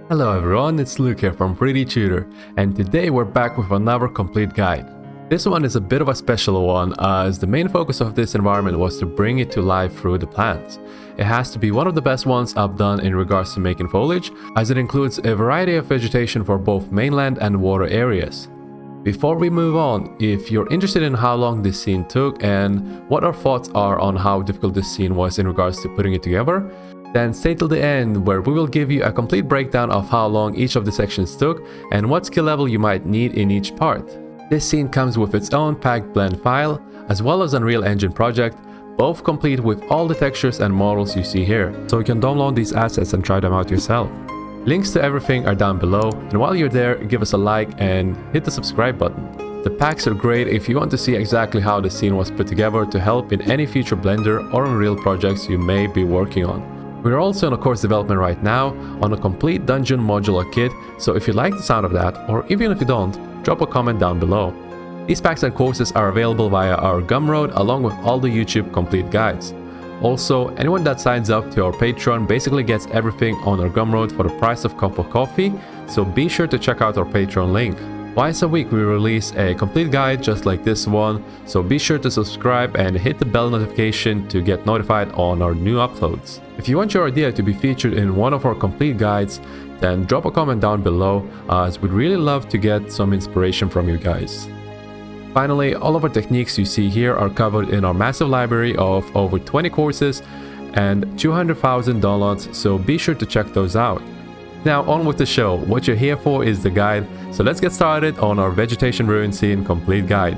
Hello everyone, it's Luke here from Pretty Tutor, and today we're back with another complete guide. This one is a bit of a special one as the main focus of this environment was to bring it to life through the plants. It has to be one of the best ones I've done in regards to making foliage, as it includes a variety of vegetation for both mainland and water areas. Before we move on, if you're interested in how long this scene took and what our thoughts are on how difficult this scene was in regards to putting it together, then stay till the end where we will give you a complete breakdown of how long each of the sections took and what skill level you might need in each part. This scene comes with its own packed blend file as well as Unreal Engine project, both complete with all the textures and models you see here, so you can download these assets and try them out yourself. Links to everything are down below, and while you're there, give us a like and hit the subscribe button. The packs are great if you want to see exactly how the scene was put together to help in any future Blender or Unreal projects you may be working on. We're also in a course development right now on a complete dungeon modular kit, so if you like the sound of that, or even if you don't, drop a comment down below. These packs and courses are available via our Gumroad along with all the YouTube complete guides. Also, anyone that signs up to our Patreon basically gets everything on our Gumroad for the price of a cup of coffee, so be sure to check out our Patreon link. Twice a week we release a complete guide just like this one, so be sure to subscribe and hit the bell notification to get notified on our new uploads. If you want your idea to be featured in one of our complete guides, then drop a comment down below as we'd really love to get some inspiration from you guys. Finally, all of our techniques you see here are covered in our massive library of over 20 courses and 200,000 downloads, so be sure to check those out. Now on with the show. What you're here for is the guide, so let's get started on our vegetation ruin scene complete guide.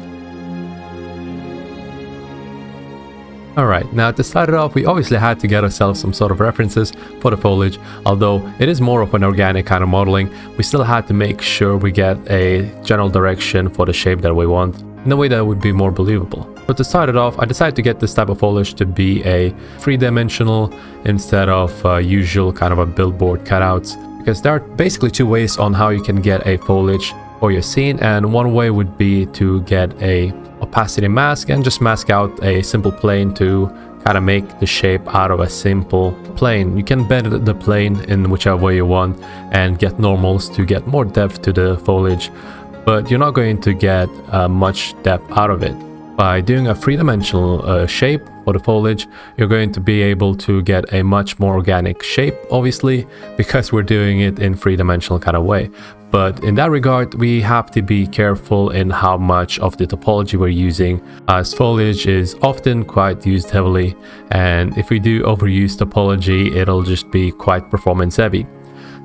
Alright, now to start it off, we obviously had to get ourselves some sort of references for the foliage. Although it is more of an organic kind of modeling, we still had to make sure we get a general direction for the shape that we want in a way that would be more believable. But to start it off, I decided to get this type of foliage to be a three-dimensional instead of usual kind of a billboard cutouts, because there are basically two ways on how you can get a foliage for your scene, and one way would be to get a opacity mask and just mask out a simple plane to kind of make the shape out of a simple plane. You can bend the plane in whichever way you want and get normals to get more depth to the foliage, but you're not going to get much depth out of it. By doing a three-dimensional shape for the foliage, you're going to be able to get a much more organic shape, obviously, because we're doing it in three-dimensional kind of way. But in that regard, we have to be careful in how much of the topology we're using, as foliage is often quite used heavily, and if we do overuse topology, it'll just be quite performance heavy.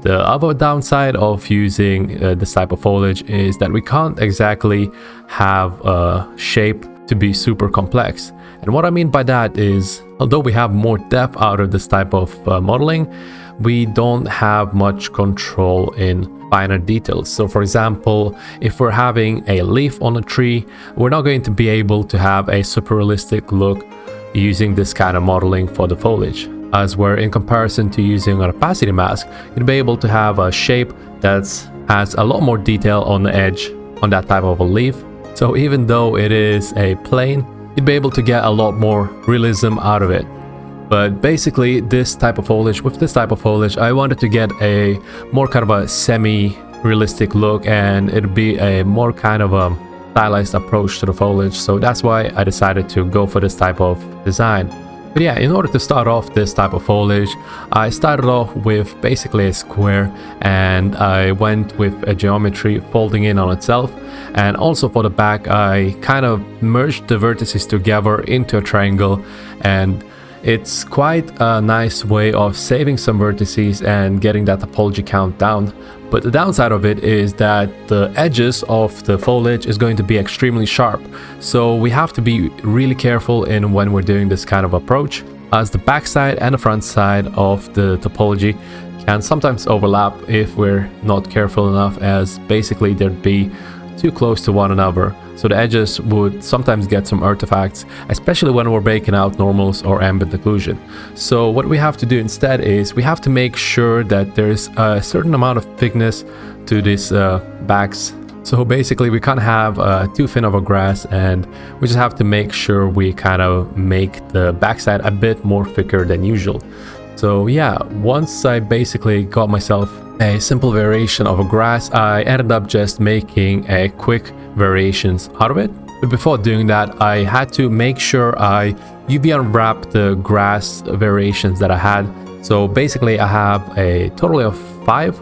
The other downside of using this type of foliage is that we can't exactly have a shape to be super complex. And what I mean by that is, although we have more depth out of this type of modeling, we don't have much control in finer details. So for example, if we're having a leaf on a tree, we're not going to be able to have a super realistic look using this kind of modeling for the foliage. As where in comparison to using an opacity mask, you'd be able to have a shape that has a lot more detail on the edge on that type of a leaf. So even though it is a plane, you'd be able to get a lot more realism out of it. But basically with this type of foliage, I wanted to get a more kind of a semi-realistic look, and it'd be a more kind of a stylized approach to the foliage. So that's why I decided to go for this type of design. But yeah, in order to start off this type of foliage, I started off with basically a square, and I went with a geometry folding in on itself. And also for the back, I kind of merged the vertices together into a triangle, and it's quite a nice way of saving some vertices and getting that topology count down. But the downside of it is that the edges of the foliage is going to be extremely sharp. So we have to be really careful in when we're doing this kind of approach, as the back side and the front side of the topology can sometimes overlap if we're not careful enough, as basically there'd be too close to one another. So the edges would sometimes get some artifacts, especially when we're breaking out normals or ambient occlusion. So what we have to do instead is we have to make sure that there's a certain amount of thickness to these backs. So basically we can't have too thin of a grass, and we just have to make sure we kind of make the backside a bit more thicker than usual. So yeah, once I basically got myself a simple variation of a grass, I ended up just making a quick variations out of it. But before doing that, I had to make sure I UV unwrap the grass variations that I had. So basically I have a total of five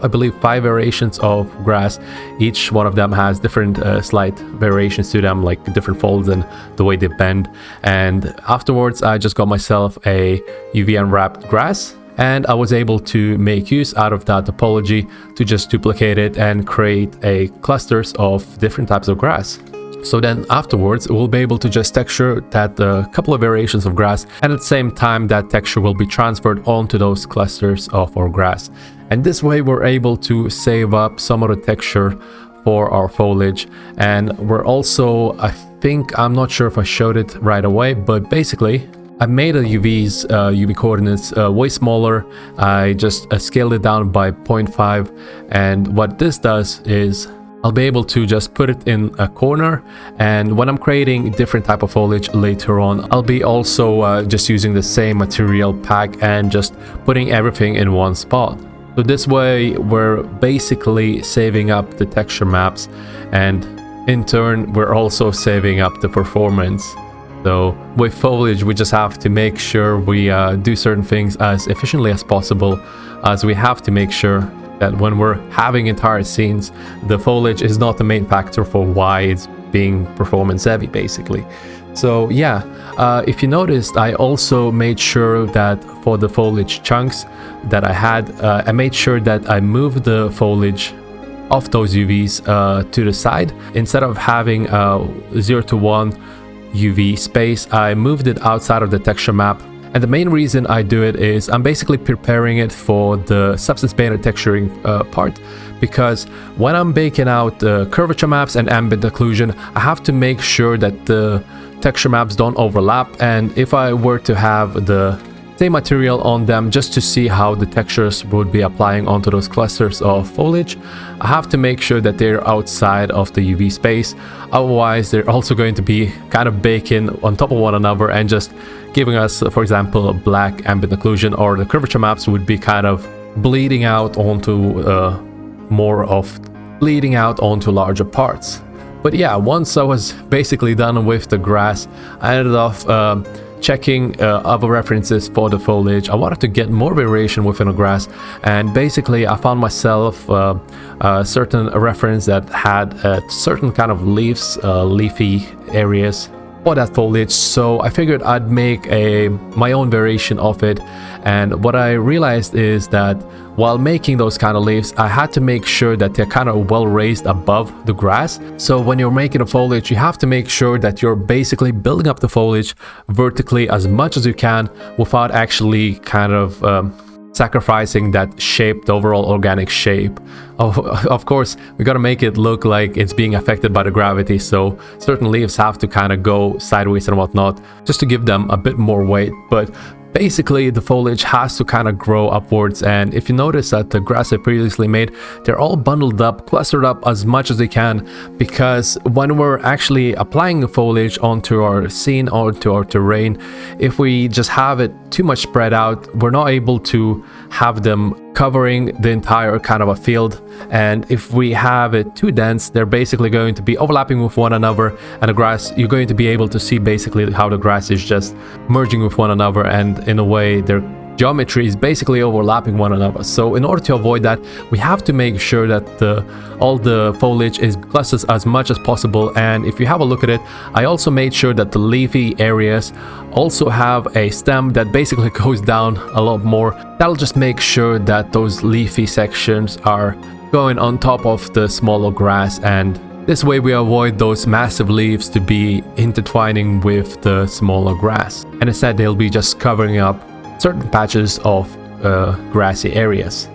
variations of grass. Each one of them has different slight variations to them, like different folds and the way they bend. And afterwards I just got myself a UV unwrapped grass, and I was able to make use out of that topology to just duplicate it and create a clusters of different types of grass. So then afterwards, we'll be able to just texture that couple of variations of grass, and at the same time that texture will be transferred onto those clusters of our grass. And this way we're able to save up some of the texture for our foliage. And we're also, I'm not sure if I showed it right away, but basically I made a UV coordinates way smaller. I just scaled it down by 0.5, and what this does is I'll be able to just put it in a corner, and when I'm creating different type of foliage later on, I'll be also just using the same material pack and just putting everything in one spot. So this way we're basically saving up the texture maps, and in turn we're also saving up the performance. So with foliage we just have to make sure we do certain things as efficiently as possible, as we have to make sure that when we're having entire scenes, the foliage is not the main factor for why it's being performance heavy, basically. So yeah, if you noticed, I also made sure that for the foliage chunks that I had, I made sure that I moved the foliage of those UVs to the side. Instead of having 0 to 1 UV space, I moved it outside of the texture map. And the main reason I do it is I'm basically preparing it for the substance painter texturing part, because when I'm baking out the curvature maps and ambient occlusion, I have to make sure that the texture maps don't overlap. And if I were to have the same material on them just to see how the textures would be applying onto those clusters of foliage, I have to make sure that they're outside of the UV space. Otherwise they're also going to be kind of baking on top of one another and just giving us, for example, a black ambient occlusion, or the curvature maps would be kind of bleeding out onto larger parts. But yeah, once I was basically done with the grass, I ended up checking other references for the foliage. I wanted to get more variation within the grass, and basically I found myself a certain reference that had certain kind of leaves, leafy areas for that foliage. So I figured I'd make my own variation of it. And what I realized is that while making those kind of leaves, I had to make sure that they're kind of well raised above the grass. So when you're making a foliage, you have to make sure that you're basically building up the foliage vertically as much as you can without actually kind of sacrificing that shape, the overall organic shape. Of course, we gotta make it look like it's being affected by the gravity, so certain leaves have to kind of go sideways and whatnot, just to give them a bit more weight. But basically the foliage has to kind of grow upwards. And if you notice that the grass I previously made, they're all bundled up, clustered up as much as they can, because when we're actually applying the foliage onto our scene or to our terrain, if we just have it too much spread out, we're not able to have them covering the entire kind of a field. And if we have it too dense, they're basically going to be overlapping with one another, and the grass, you're going to be able to see basically how the grass is just merging with one another, and in a way their geometry is basically overlapping one another. So in order to avoid that, we have to make sure that all the foliage is clustered as much as possible. And if you have a look at it, I also made sure that the leafy areas also have a stem that basically goes down a lot more. That'll just make sure that those leafy sections are going on top of the smaller grass, and this way we avoid those massive leaves to be intertwining with the smaller grass, and instead they'll be just covering up certain patches of grassy areas.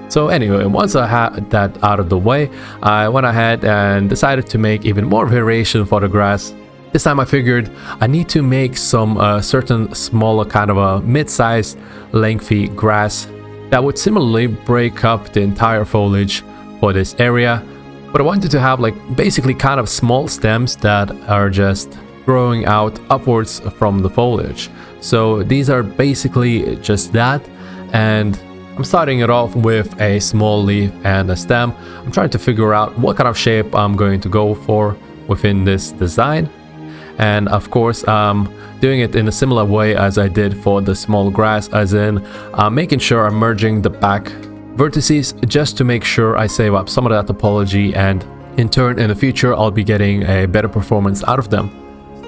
So anyway, once I had that out of the way, I went ahead and decided to make even more variation for the grass. This time I figured I need to make some certain smaller kind of a mid-sized lengthy grass that would similarly break up the entire foliage for this area. But I wanted to have like basically kind of small stems that are just growing out upwards from the foliage. So these are basically just that, and I'm starting it off with a small leaf and a stem. I'm trying to figure out what kind of shape I'm going to go for within this design. And of course, I'm doing it in a similar way as I did for the small grass, as in making sure I'm merging the back vertices just to make sure I save up some of that topology, and in turn in the future I'll be getting a better performance out of them.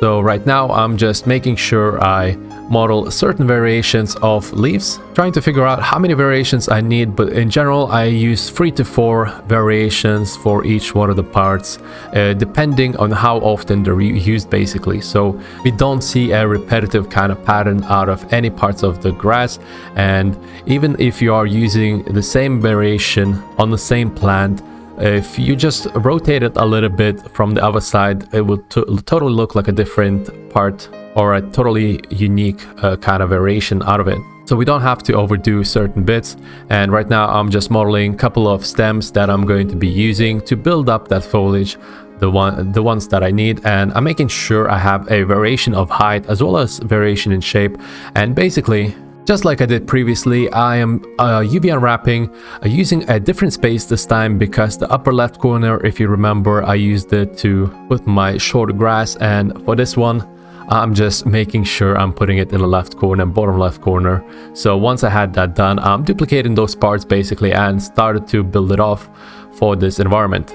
So right now I'm just making sure I model certain variations of leaves, trying to figure out how many variations I need, but in general I use 3 to 4 variations for each one of the parts, depending on how often they're used basically. So we don't see a repetitive kind of pattern out of any parts of the grass, and even if you are using the same variation on the same plant, if you just rotate it a little bit from the other side, it will totally look like a different part or a totally unique kind of variation out of it. So we don't have to overdo certain bits. And right now I'm just modeling a couple of stems that I'm going to be using to build up that foliage, the ones that I need, and I'm making sure I have a variation of height as well as variation in shape. And basically, just like I did previously, I am UV unwrapping using a different space this time, because the upper left corner, if you remember, I used it to put my short grass, and for this one I'm just making sure I'm putting it in the left corner, bottom left corner. So once I had that done, I'm duplicating those parts basically and started to build it off for this environment.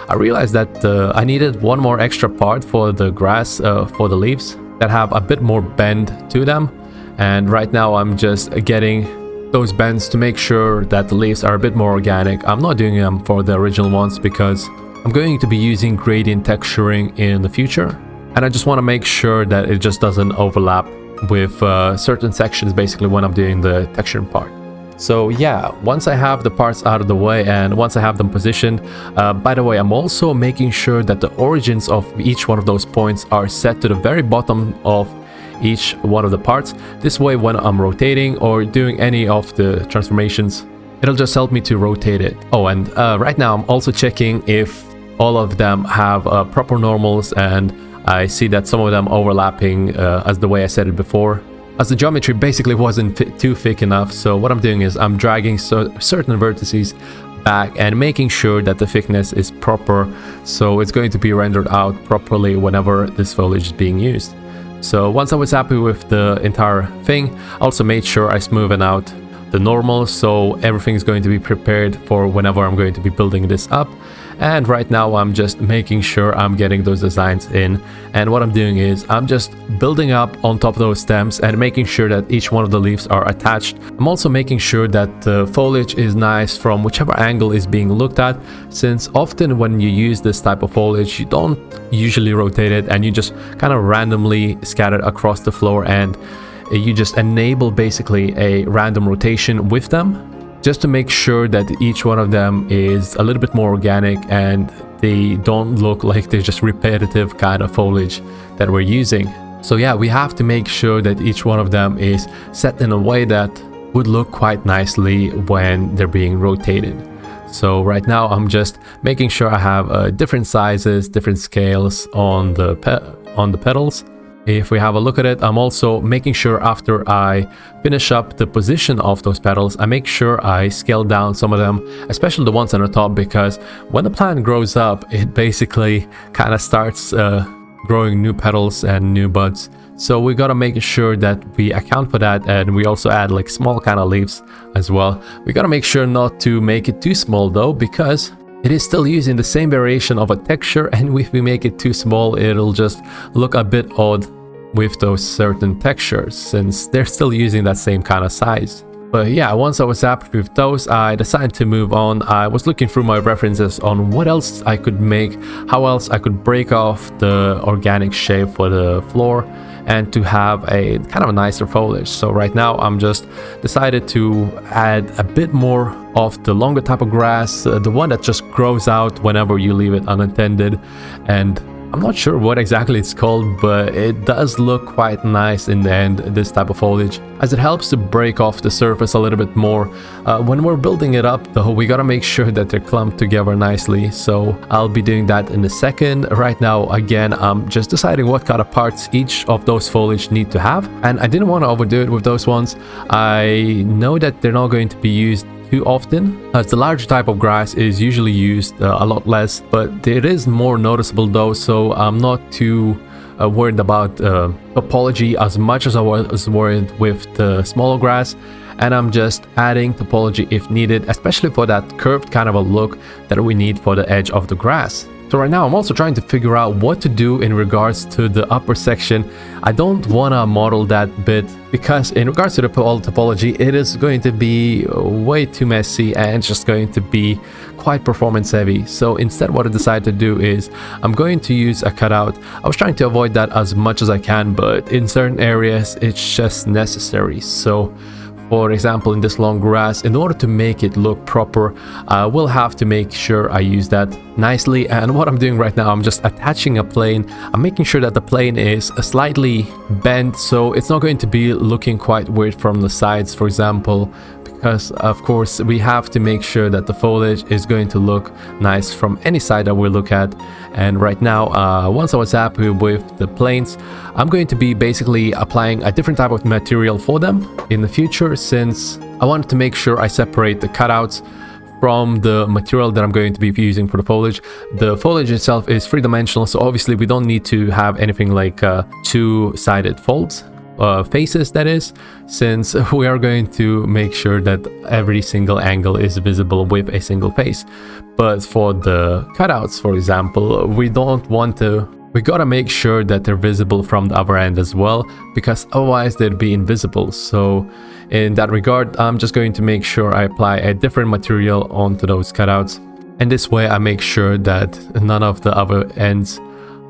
I realized that I needed one more extra part for the grass, for the leaves that have a bit more bend to them. And right now I'm just getting those bends to make sure that the leaves are a bit more organic. I'm not doing them for the original ones because I'm going to be using gradient texturing in the future. And I just want to make sure that it just doesn't overlap with certain sections basically when I'm doing the texturing part. So yeah, once I have the parts out of the way and once I have them positioned, by the way, I'm also making sure that the origins of each one of those points are set to the very bottom of each one of the parts. This way, when I'm rotating or doing any of the transformations, it'll just help me to rotate it. Oh, and right now I'm also checking if all of them have proper normals, and I see that some of them overlapping as the way I said it before, as the geometry basically wasn't too thick enough. So what I'm doing is I'm dragging certain vertices back and making sure that the thickness is proper, so it's going to be rendered out properly whenever this foliage is being used. So once I was happy with the entire thing, I also made sure I smoothen out the normals, so everything is going to be prepared for whenever I'm going to be building this up. And right now I'm just making sure I'm getting those designs in, and what I'm doing is I'm just building up on top of those stems and making sure that each one of the leaves are attached. I'm also making sure that the foliage is nice from whichever angle is being looked at, since often when you use this type of foliage you don't usually rotate it and you just kind of randomly scatter it across the floor, and you just enable basically a random rotation with them, just to make sure that each one of them is a little bit more organic and they don't look like they're just repetitive kind of foliage that we're using. So yeah, we have to make sure that each one of them is set in a way that would look quite nicely when they're being rotated. So right now I'm just making sure I have different sizes, different scales on the petals. If we have a look at it, I'm also making sure after I finish up the position of those petals, I make sure I scale down some of them, especially the ones on the top, because when the plant grows up, it basically kind of starts growing new petals and new buds. So we gotta make sure that we account for that, and we also add like small kind of leaves as well. We gotta make sure not to make it too small though, because it is still using the same variation of a texture, and if we make it too small, it'll just look a bit odd with those certain textures, since they're still using that same kind of size. But yeah, once I was happy with those, I decided to move on. I was looking through my references on what else I could make, how else I could break off the organic shape for the floor and to have a kind of a nicer foliage. So right now I'm just decided to add a bit more of the longer type of grass, the one that just grows out whenever you leave it unattended, and I'm not sure what exactly it's called, but it does look quite nice in the end, this type of foliage, as it helps to break off the surface a little bit more. When we're building it up though, we gotta make sure that they're clumped together nicely, so I'll be doing that in a second. Right now, again, I'm just deciding what kind of parts each of those foliage need to have, and I didn't want to overdo it with those ones. I know that they're not going to be used too often, as the large type of grass is usually used a lot less, but it is more noticeable though, so I'm not too worried about topology as much as I was worried with the smaller grass, and I'm just adding topology if needed, especially for that curved kind of a look that we need for the edge of the grass. So right now I'm also trying to figure out what to do in regards to the upper section. I don't want to model that bit because in regards to the topology, it is going to be way too messy and just going to be quite performance heavy. So instead what I decided to do is I'm going to use a cutout. I was trying to avoid that as much as I can, but in certain areas it's just necessary. So for example, in this long grass, in order to make it look proper, I will have to make sure I use that nicely. And what I'm doing right now, I'm just attaching a plane. I'm making sure that the plane is slightly bent, so it's not going to be looking quite weird from the sides, for example, because of course we have to make sure that the foliage is going to look nice from any side that we look at. And right now, once I was happy with the planes, I'm going to be basically applying a different type of material for them in the future, since I wanted to make sure I separate the cutouts from the material that I'm going to be using for the foliage. The foliage itself is three-dimensional, so obviously we don't need to have anything like two-sided folds. Faces, that is, since we are going to make sure that every single angle is visible with a single face. But for the cutouts, for example, we don't want to. We gotta make sure that they're visible from the other end as well, because otherwise they'd be invisible. So in that regard, I'm just going to make sure I apply a different material onto those cutouts, and this way I make sure that none of the other ends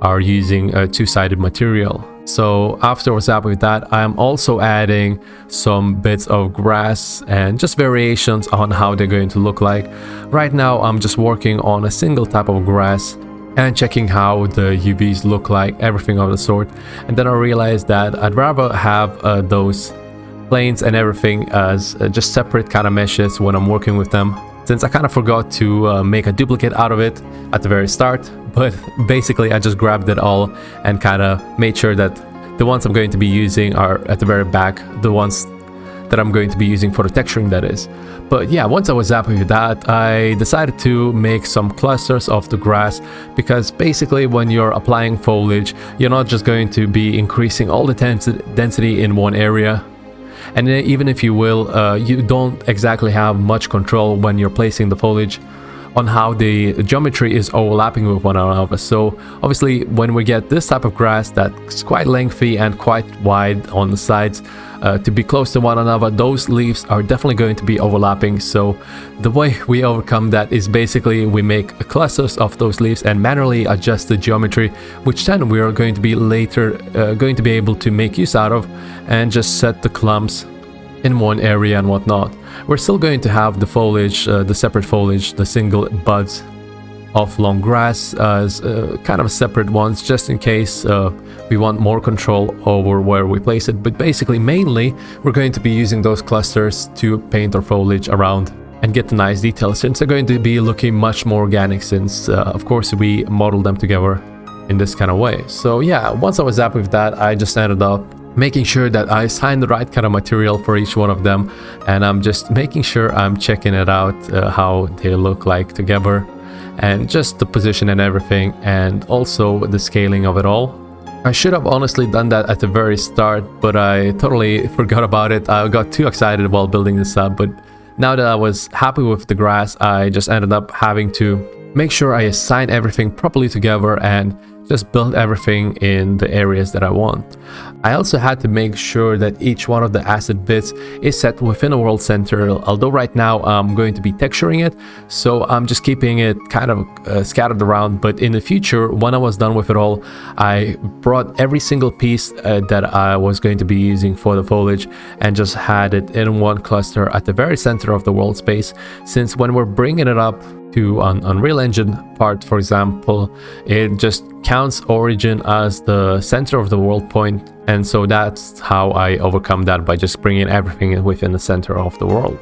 are using a two-sided material. So after I was happy with that, I am also adding some bits of grass and just variations on how they're going to look like. Right now I'm just working on a single type of grass and checking how the UVs look like, everything of the sort. And then I realized that I'd rather have those planes and everything as just separate kind of meshes when I'm working with them, since I kind of forgot to make a duplicate out of it at the very start. But basically I just grabbed it all and kind of made sure that the ones I'm going to be using are at the very back, the ones that I'm going to be using for the texturing, that is. But yeah, once I was happy with that, I decided to make some clusters of the grass, because basically when you're applying foliage, you're not just going to be increasing all the density in one area. And even if you will, you don't exactly have much control when you're placing the foliage on how the geometry is overlapping with one another. So obviously when we get this type of grass that's quite lengthy and quite wide on the sides, to be close to one another, those leaves are definitely going to be overlapping. So the way we overcome that is basically we make clusters of those leaves and manually adjust the geometry, which then we are going to be later going to be able to make use out of and just set the clumps in one area and whatnot. We're still going to have the foliage, the separate foliage, the single buds of long grass as kind of separate ones, just in case we want more control over where we place it. But basically, mainly, we're going to be using those clusters to paint our foliage around and get the nice details, since they're going to be looking much more organic, since of course we modeled them together in this kind of way. So yeah, once I was happy with that, I just ended up making sure that I assign the right kind of material for each one of them, and I'm just making sure I'm checking it out, how they look like together, and just the position and everything, and also the scaling of it all. I should have honestly done that at the very start, but I totally forgot about it. I got too excited while building this up, but now that I was happy with the grass, I just ended up having to make sure I assign everything properly together and just build everything in the areas that I want. I also had to make sure that each one of the asset bits is set within a world center, although right now I'm going to be texturing it, so I'm just keeping it kind of scattered around. But in the future, when I was done with it all, I brought every single piece that I was going to be using for the foliage and just had it in one cluster at the very center of the world space, since when we're bringing it up to Unreal Engine part, for example, it just counts origin as the center of the world point, and so that's how I overcome that, by just bringing everything within the center of the world.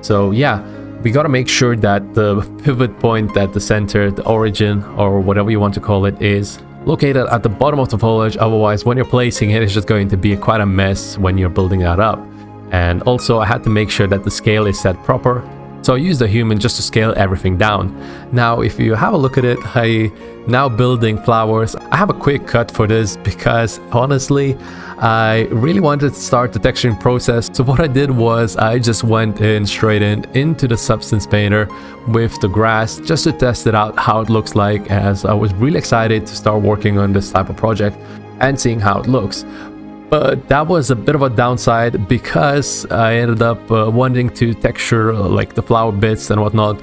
So yeah, we got to make sure that the pivot point, that the center, the origin, or whatever you want to call it, is located at the bottom of the foliage. Otherwise, when you're placing it, it's just going to be quite a mess when you're building that up. And also I had to make sure that the scale is set proper. So I used a human just to scale everything down. Now, if you have a look at it, now building flowers. I have a quick cut for this because honestly, I really wanted to start the texturing process. So what I did was I just went in straight into the Substance Painter with the grass just to test it out, how it looks like, as I was really excited to start working on this type of project and seeing how it looks. But that was a bit of a downside because I ended up wanting to texture like the flower bits and whatnot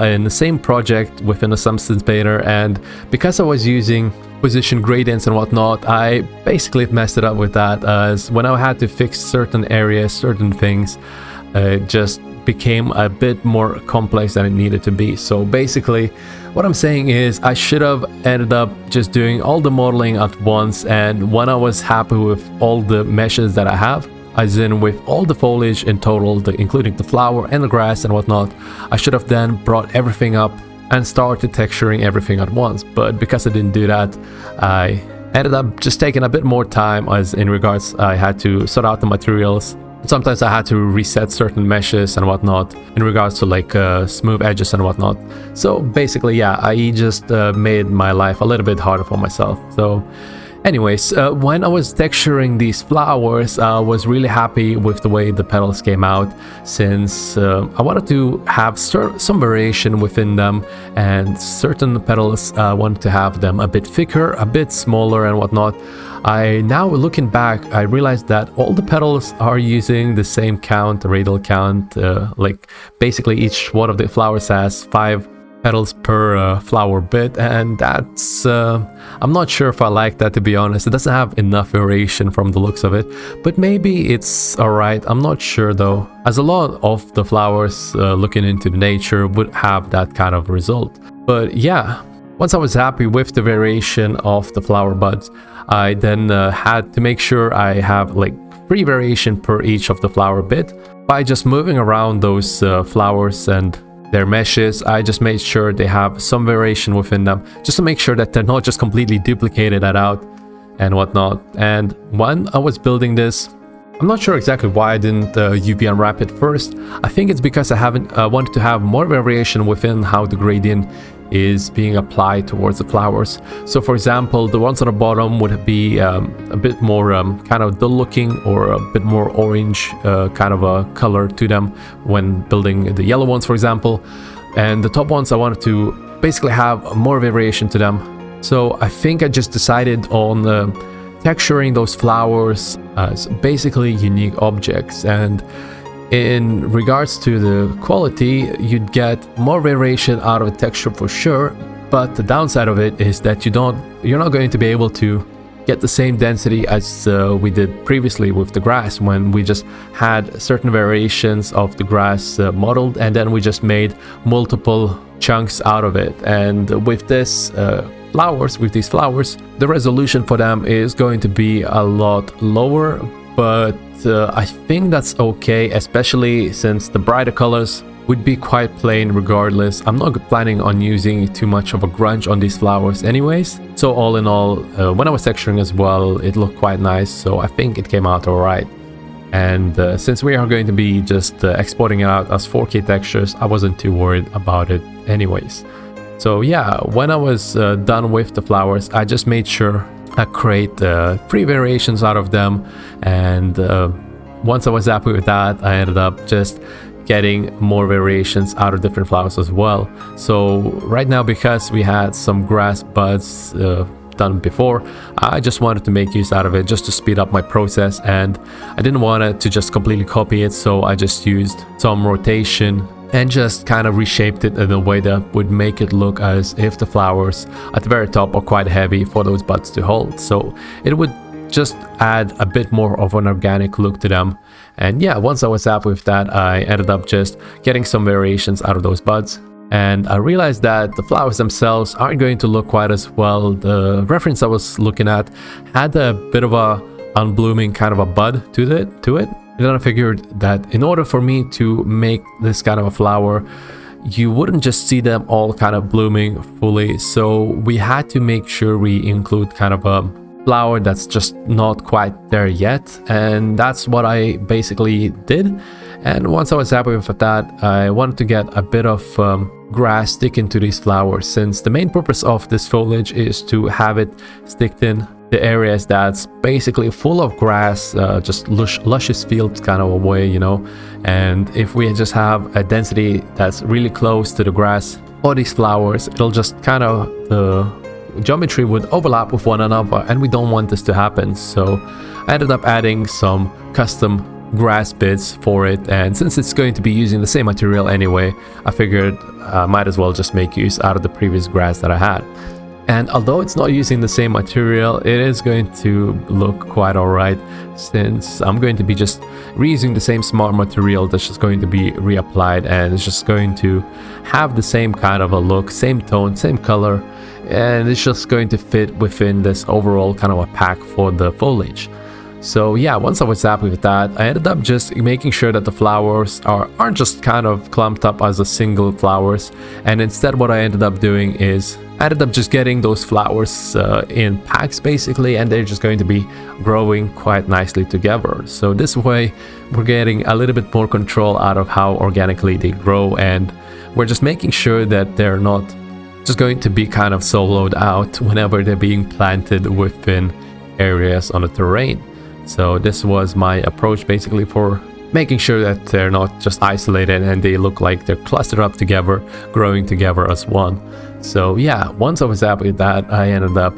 in the same project within the Substance Painter, and because I was using position gradients and whatnot, I basically messed it up with that, as when I had to fix certain areas, certain things, it just became a bit more complex than it needed to be. So basically what I'm saying is I should have ended up just doing all the modeling at once, and when I was happy with all the meshes that I have, as in with all the foliage in total, including the flower and the grass and whatnot, I should have then brought everything up and started texturing everything at once. But because I didn't do that, I ended up just taking a bit more time, as in regards I had to sort out the materials. Sometimes I had to reset certain meshes and whatnot in regards to like smooth edges and whatnot. So basically, yeah, I just made my life a little bit harder for myself. So anyways, when I was texturing these flowers, I was really happy with the way the petals came out, since I wanted to have some variation within them, and certain petals I wanted to have them a bit thicker, a bit smaller and whatnot. Now looking back, I realized that all the petals are using the same count, radial count, like basically each one of the flowers has 5 petals per flower bit, and that's I'm not sure if I like that, to be honest. It doesn't have enough variation from the looks of it, but maybe it's alright. I'm not sure though, as a lot of the flowers looking into the nature would have that kind of result. But yeah, once I was happy with the variation of the flower buds, I then had to make sure I have like 3 variation per each of the flower bit. By just moving around those flowers and their meshes, I just made sure they have some variation within them, just to make sure that they're not just completely duplicated out and whatnot. And when I was building this, I'm not sure exactly why I didn't UV unwrap it first. I think it's because I wanted to have more variation within how the gradient is being applied towards the flowers. So for example, the ones on the bottom would be a bit more kind of dull looking, or a bit more orange kind of a color to them when building the yellow ones, for example. And the top ones, I wanted to basically have more variation to them. So I think I just decided on texturing those flowers as basically unique objects, and in regards to the quality, you'd get more variation out of the texture for sure, but the downside of it is that you're not going to be able to get the same density as we did previously with the grass, when we just had certain variations of the grass modeled, and then we just made multiple chunks out of it. And with these flowers, the resolution for them is going to be a lot lower, but I think that's okay, especially since the brighter colors would be quite plain regardless. I'm not planning on using too much of a grunge on these flowers anyways. So all in all, when I was texturing as well, it looked quite nice, so I think it came out alright. And since we are going to be just exporting it out as 4K textures, I wasn't too worried about it anyways. So yeah, when I was done with the flowers, I just made sure I create 3 variations out of them, and once I was happy with that, I ended up just getting more variations out of different flowers as well. So right now, because we had some grass buds done before, I just wanted to make use out of it just to speed up my process, and I didn't want it to just completely copy it, so I just used some rotation and just kind of reshaped it in a way that would make it look as if the flowers at the very top are quite heavy for those buds to hold. So it would just add a bit more of an organic look to them. And yeah, once I was happy with that, I ended up just getting some variations out of those buds. and I realized that the flowers themselves aren't going to look quite as well. The reference I was looking at had a bit of a unblooming kind of a bud to it. And then I figured that in order for me to make this kind of a flower, you wouldn't just see them all kind of blooming fully. So we had to make sure we include kind of a flower that's just not quite there yet. And that's what I basically did. And once I was happy with that, I wanted to get a bit of grass sticking to these flowers, since the main purpose of this foliage is to have it stick in the areas that's basically full of grass, just luscious fields kind of a way, you know. And if we just have a density that's really close to the grass or these flowers, it'll just kind of, the geometry would overlap with one another, and we don't want this to happen. So I ended up adding some custom grass bits for it, and since it's going to be using the same material anyway, I figured I might as well just make use out of the previous grass that I had. And although it's not using the same material, it is going to look quite alright, since I'm going to be just reusing the same smart material that's just going to be reapplied, and it's just going to have the same kind of a look, same tone, same color, and it's just going to fit within this overall kind of a pack for the foliage. So yeah, once I was happy with that, I ended up just making sure that the flowers aren't just kind of clumped up as a single flowers, and instead what I ended up doing is I ended up just getting those flowers in packs basically, and they're just going to be growing quite nicely together. So this way we're getting a little bit more control out of how organically they grow, and we're just making sure that they're not just going to be kind of soloed out whenever they're being planted within areas on the terrain. So this was my approach basically for making sure that they're not just isolated and they look like they're clustered up together, growing together as one. So yeah, once I was happy with that, I ended up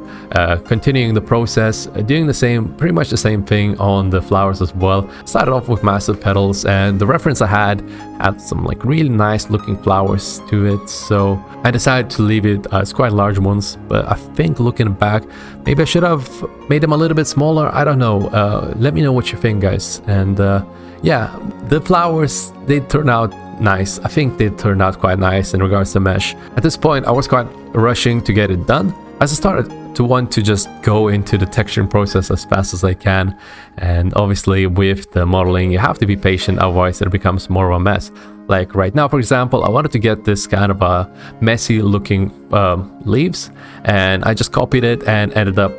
continuing the process, doing the same, pretty much the same thing on the flowers as well. Started off with massive petals, and the reference I had some like really nice looking flowers to it. So I decided to leave it as quite large ones, but I think looking back, maybe I should have made them a little bit smaller. I don't know. Let me know what you think, guys. And yeah, the flowers, they turn out nice. I think they turned out quite nice in regards to mesh. At this point, I was quite rushing to get it done, as I started to want to just go into the texturing process as fast as I can. And obviously with the modeling, you have to be patient, otherwise it becomes more of a mess. Like right now, for example, I wanted to get this kind of a messy looking leaves, and I just copied it and ended up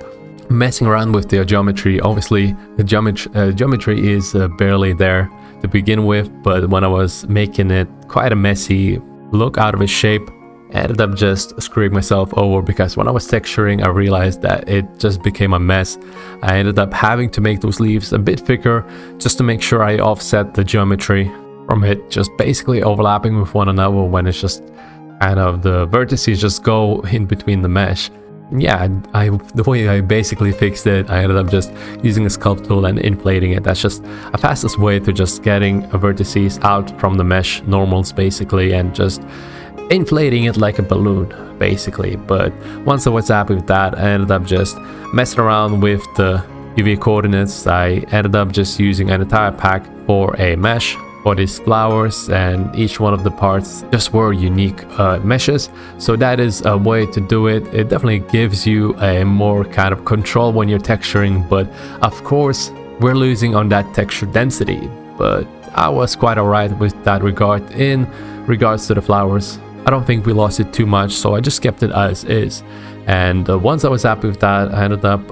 messing around with the geometry. Obviously the geometry is barely there to begin with, but when I was making it quite a messy look out of its shape, I ended up just screwing myself over, because when I was texturing, I realized that it just became a mess. I ended up having to make those leaves a bit thicker just to make sure I offset the geometry from it just basically overlapping with one another, when it's just kind of the vertices just go in between the mesh. Yeah, the way I basically fixed it, I ended up just using a sculpt tool and inflating it. That's just a fastest way to just getting a vertices out from the mesh normals basically, and just inflating it like a balloon basically. But once I was happy with that, I ended up just messing around with the UV coordinates. I ended up just using an entire pack for a mesh for these flowers, and each one of the parts just were unique meshes. So that is a way to do it. It definitely gives you a more kind of control when you're texturing, but of course we're losing on that texture density. But I was quite alright with that regard. In regards to the flowers, I don't think we lost it too much, so I just kept it as is. And once I was happy with that, I ended up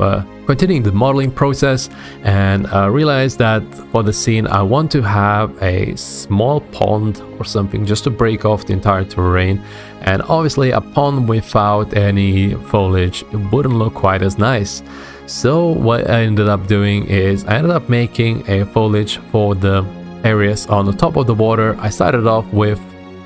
continuing the modeling process, and realized that for the scene I want to have a small pond or something just to break off the entire terrain. And obviously a pond without any foliage, it wouldn't look quite as nice. So what I ended up doing is I ended up making a foliage for the areas on the top of the water. I started off with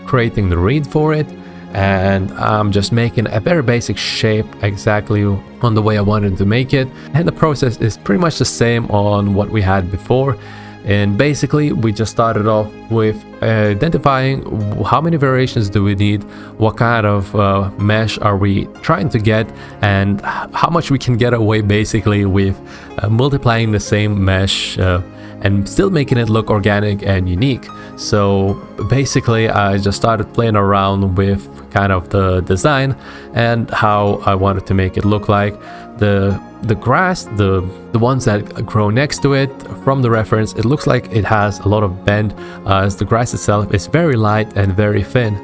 creating the reed for it, and I'm just making a very basic shape exactly on the way I wanted to make it. And the process is pretty much the same on what we had before. And basically we just started off with identifying how many variations do we need, what kind of mesh are we trying to get, and how much we can get away basically with multiplying the same mesh and still making it look organic and unique. So basically I just started playing around with kind of the design and how I wanted to make it look like. The grass, the ones that grow next to it, from the reference, it looks like it has a lot of bend, as the grass itself is very light and very thin.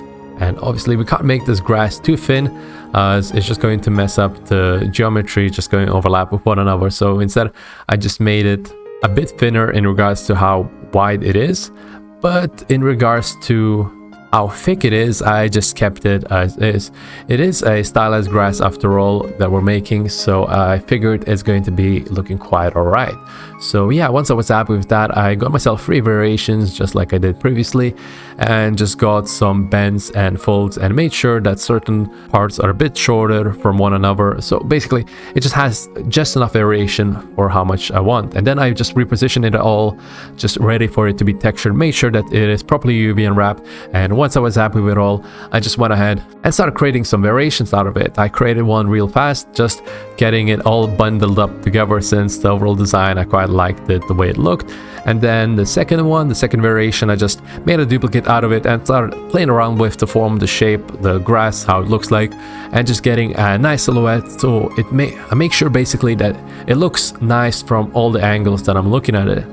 And obviously we can't make this grass too thin, as it's just going to mess up the geometry, just going to overlap with one another. So instead I just made it a bit thinner in regards to how wide it is, but in regards to how thick it is, I just kept it as is. It is a stylized grass after all that we're making, so I figured it's going to be looking quite alright. So yeah, once I was happy with that, I got myself 3 variations just like I did previously, and just got some bends and folds and made sure that certain parts are a bit shorter from one another. So basically it just has just enough variation for how much I want, and then I just repositioned it all just ready for it to be textured, made sure that it is properly UV unwrapped. And once I was happy with it all, I just went ahead and started creating some variations out of it. I created one real fast, just getting it all bundled up together, since the overall design I quite liked it the way it looked. And then the second variation, I just made a duplicate out of it and started playing around with the form, the shape, the grass, how it looks like, and just getting a nice silhouette. So I make sure basically that it looks nice from all the angles that I'm looking at it.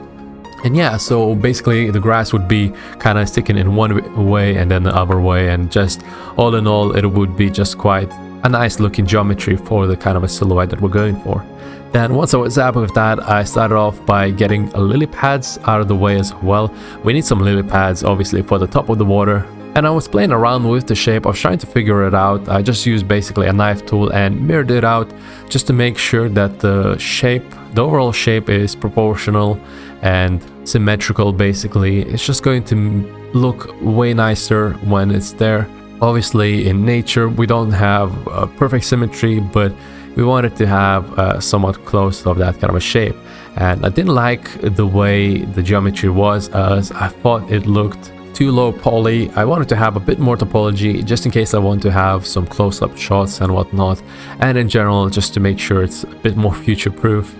And yeah, so basically the grass would be kind of sticking in one way and then the other way, and just all in all it would be just quite a nice looking geometry for the kind of a silhouette that we're going for. Then once I was happy with that, I started off by getting lily pads out of the way as well. We need some lily pads obviously for the top of the water. And I was playing around with the shape. I was trying to figure it out. I just used basically a knife tool and mirrored it out just to make sure that the overall shape is proportional and symmetrical. Basically, it's just going to look way nicer when it's there. Obviously in nature we don't have perfect symmetry, but we wanted to have somewhat close of that kind of a shape. And I didn't like the way the geometry was, as I thought it looked too low poly. I wanted to have a bit more topology, just in case I want to have some close-up shots and whatnot, and in general just to make sure it's a bit more future-proof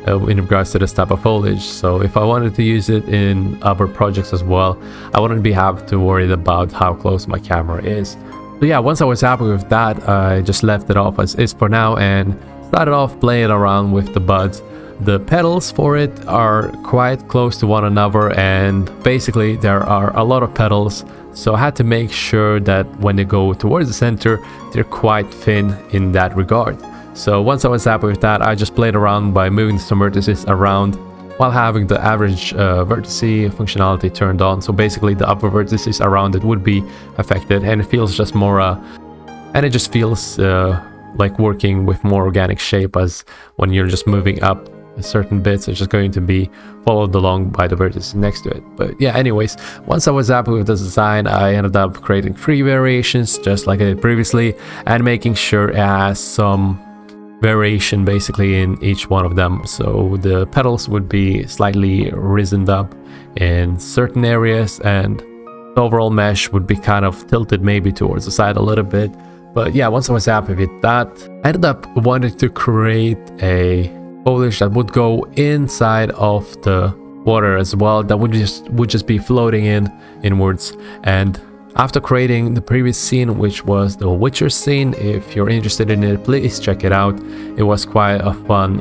in regards to this type of foliage. So if I wanted to use it in other projects as well, I wouldn't be have to worry about how close my camera is. So yeah, once I was happy with that, I just left it off as is for now and started off playing around with the buds. The petals for it are quite close to one another, and basically there are a lot of petals, so I had to make sure that when they go towards the center, they're quite thin in that regard. So once I was happy with that, I just played around by moving some vertices around while having the average vertice functionality turned on. So basically the upper vertices around it would be affected, and it feels just more like working with more organic shape, as when you're just moving up certain bits, it's just going to be followed along by the vertices next to it. But yeah, anyways, once I was happy with the design, I ended up creating 3 variations just like I did previously, and making sure it has some variation basically in each one of them. So the petals would be slightly risen up in certain areas, and the overall mesh would be kind of tilted maybe towards the side a little bit. But yeah, once I was happy with that, I ended up wanting to create a foliage that would go inside of the water as well, that would just be floating inwards. And after creating the previous scene, which was the Witcher scene, if you're interested in it, please check it out. It was quite a fun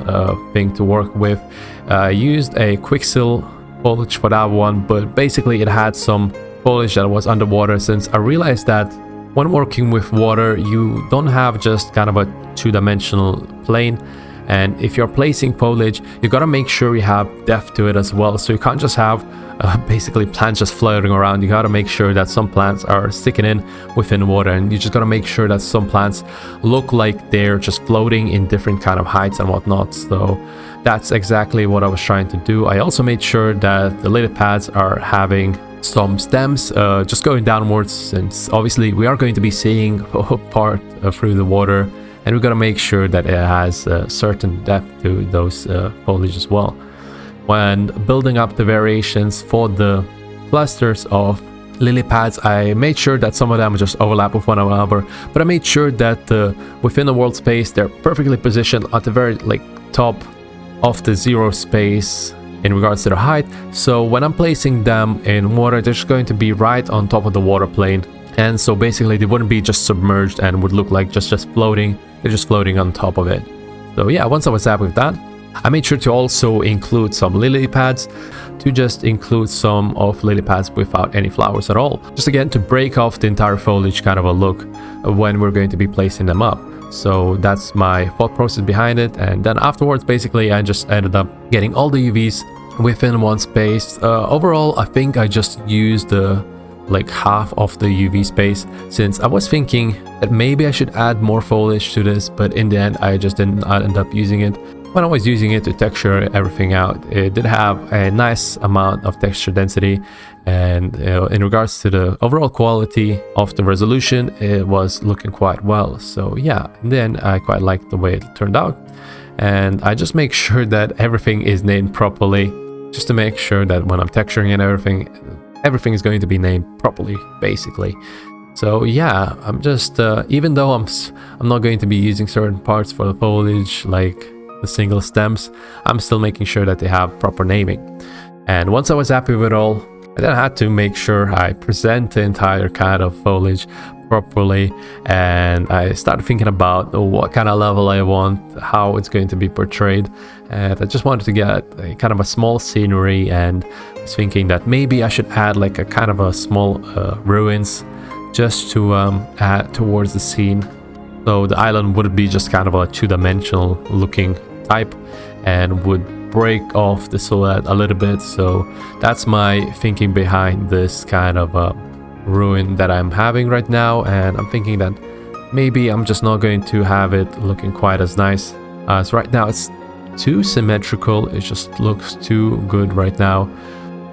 thing to work with. I used a Quicksil foliage for that one, but basically it had some foliage that was underwater, since I realized that when working with water, you don't have just kind of a 2-dimensional plane. And if you're placing foliage, you gotta make sure you have depth to it as well. So you can't just have basically plants just floating around. You gotta make sure that some plants are sticking in within water, and you just gotta make sure that some plants look like they're just floating in different kind of heights and whatnot. So that's exactly what I was trying to do. I also made sure that the lily pads are having some stems just going downwards, since obviously we are going to be seeing a part through the water, and we're going to make sure that it has a certain depth to those foliage as well. When building up the variations for the clusters of lily pads, I made sure that some of them just overlap with one another, but I made sure that within the world space they're perfectly positioned at the very top of the 0 space in regards to the height. So when I'm placing them in water, they're just going to be right on top of the water plane. And so basically they wouldn't be just submerged and would look like just floating. They're just floating on top of it. So yeah, once I was happy with that, I made sure to also include some lily pads, to just include some of lily pads without any flowers at all. Just again to break off the entire foliage kind of a look when we're going to be placing them up. So that's my thought process behind it. And then afterwards, basically, I just ended up getting all the UVs within one space. Overall, I think I just used like half of the UV space, since I was thinking that maybe I should add more foliage to this, but in the end, I just didn't end up using it. When I was using it to texture everything out, it did have a nice amount of texture density, and in regards to the overall quality of the resolution, it was looking quite well. So yeah, then I quite liked the way it turned out, and I just make sure that everything is named properly, just to make sure that when I'm texturing and everything is going to be named properly, basically. So yeah, I'm just even though I'm not going to be using certain parts for the foliage, like the single stems, I'm still making sure that they have proper naming. And once I was happy with it all, I then had to make sure I present the entire kind of foliage properly, and I started thinking about what kind of level I want, how it's going to be portrayed, and I just wanted to get a kind of a small scenery, and was thinking that maybe I should add like a kind of a small ruins just to add towards the scene. So the island would be just kind of a two-dimensional looking type and would break off the silhouette a little bit. So that's my thinking behind this kind of ruin that I'm having right now. And I'm thinking that maybe I'm just not going to have it looking quite as nice. So right now it's too symmetrical. It just looks too good right now.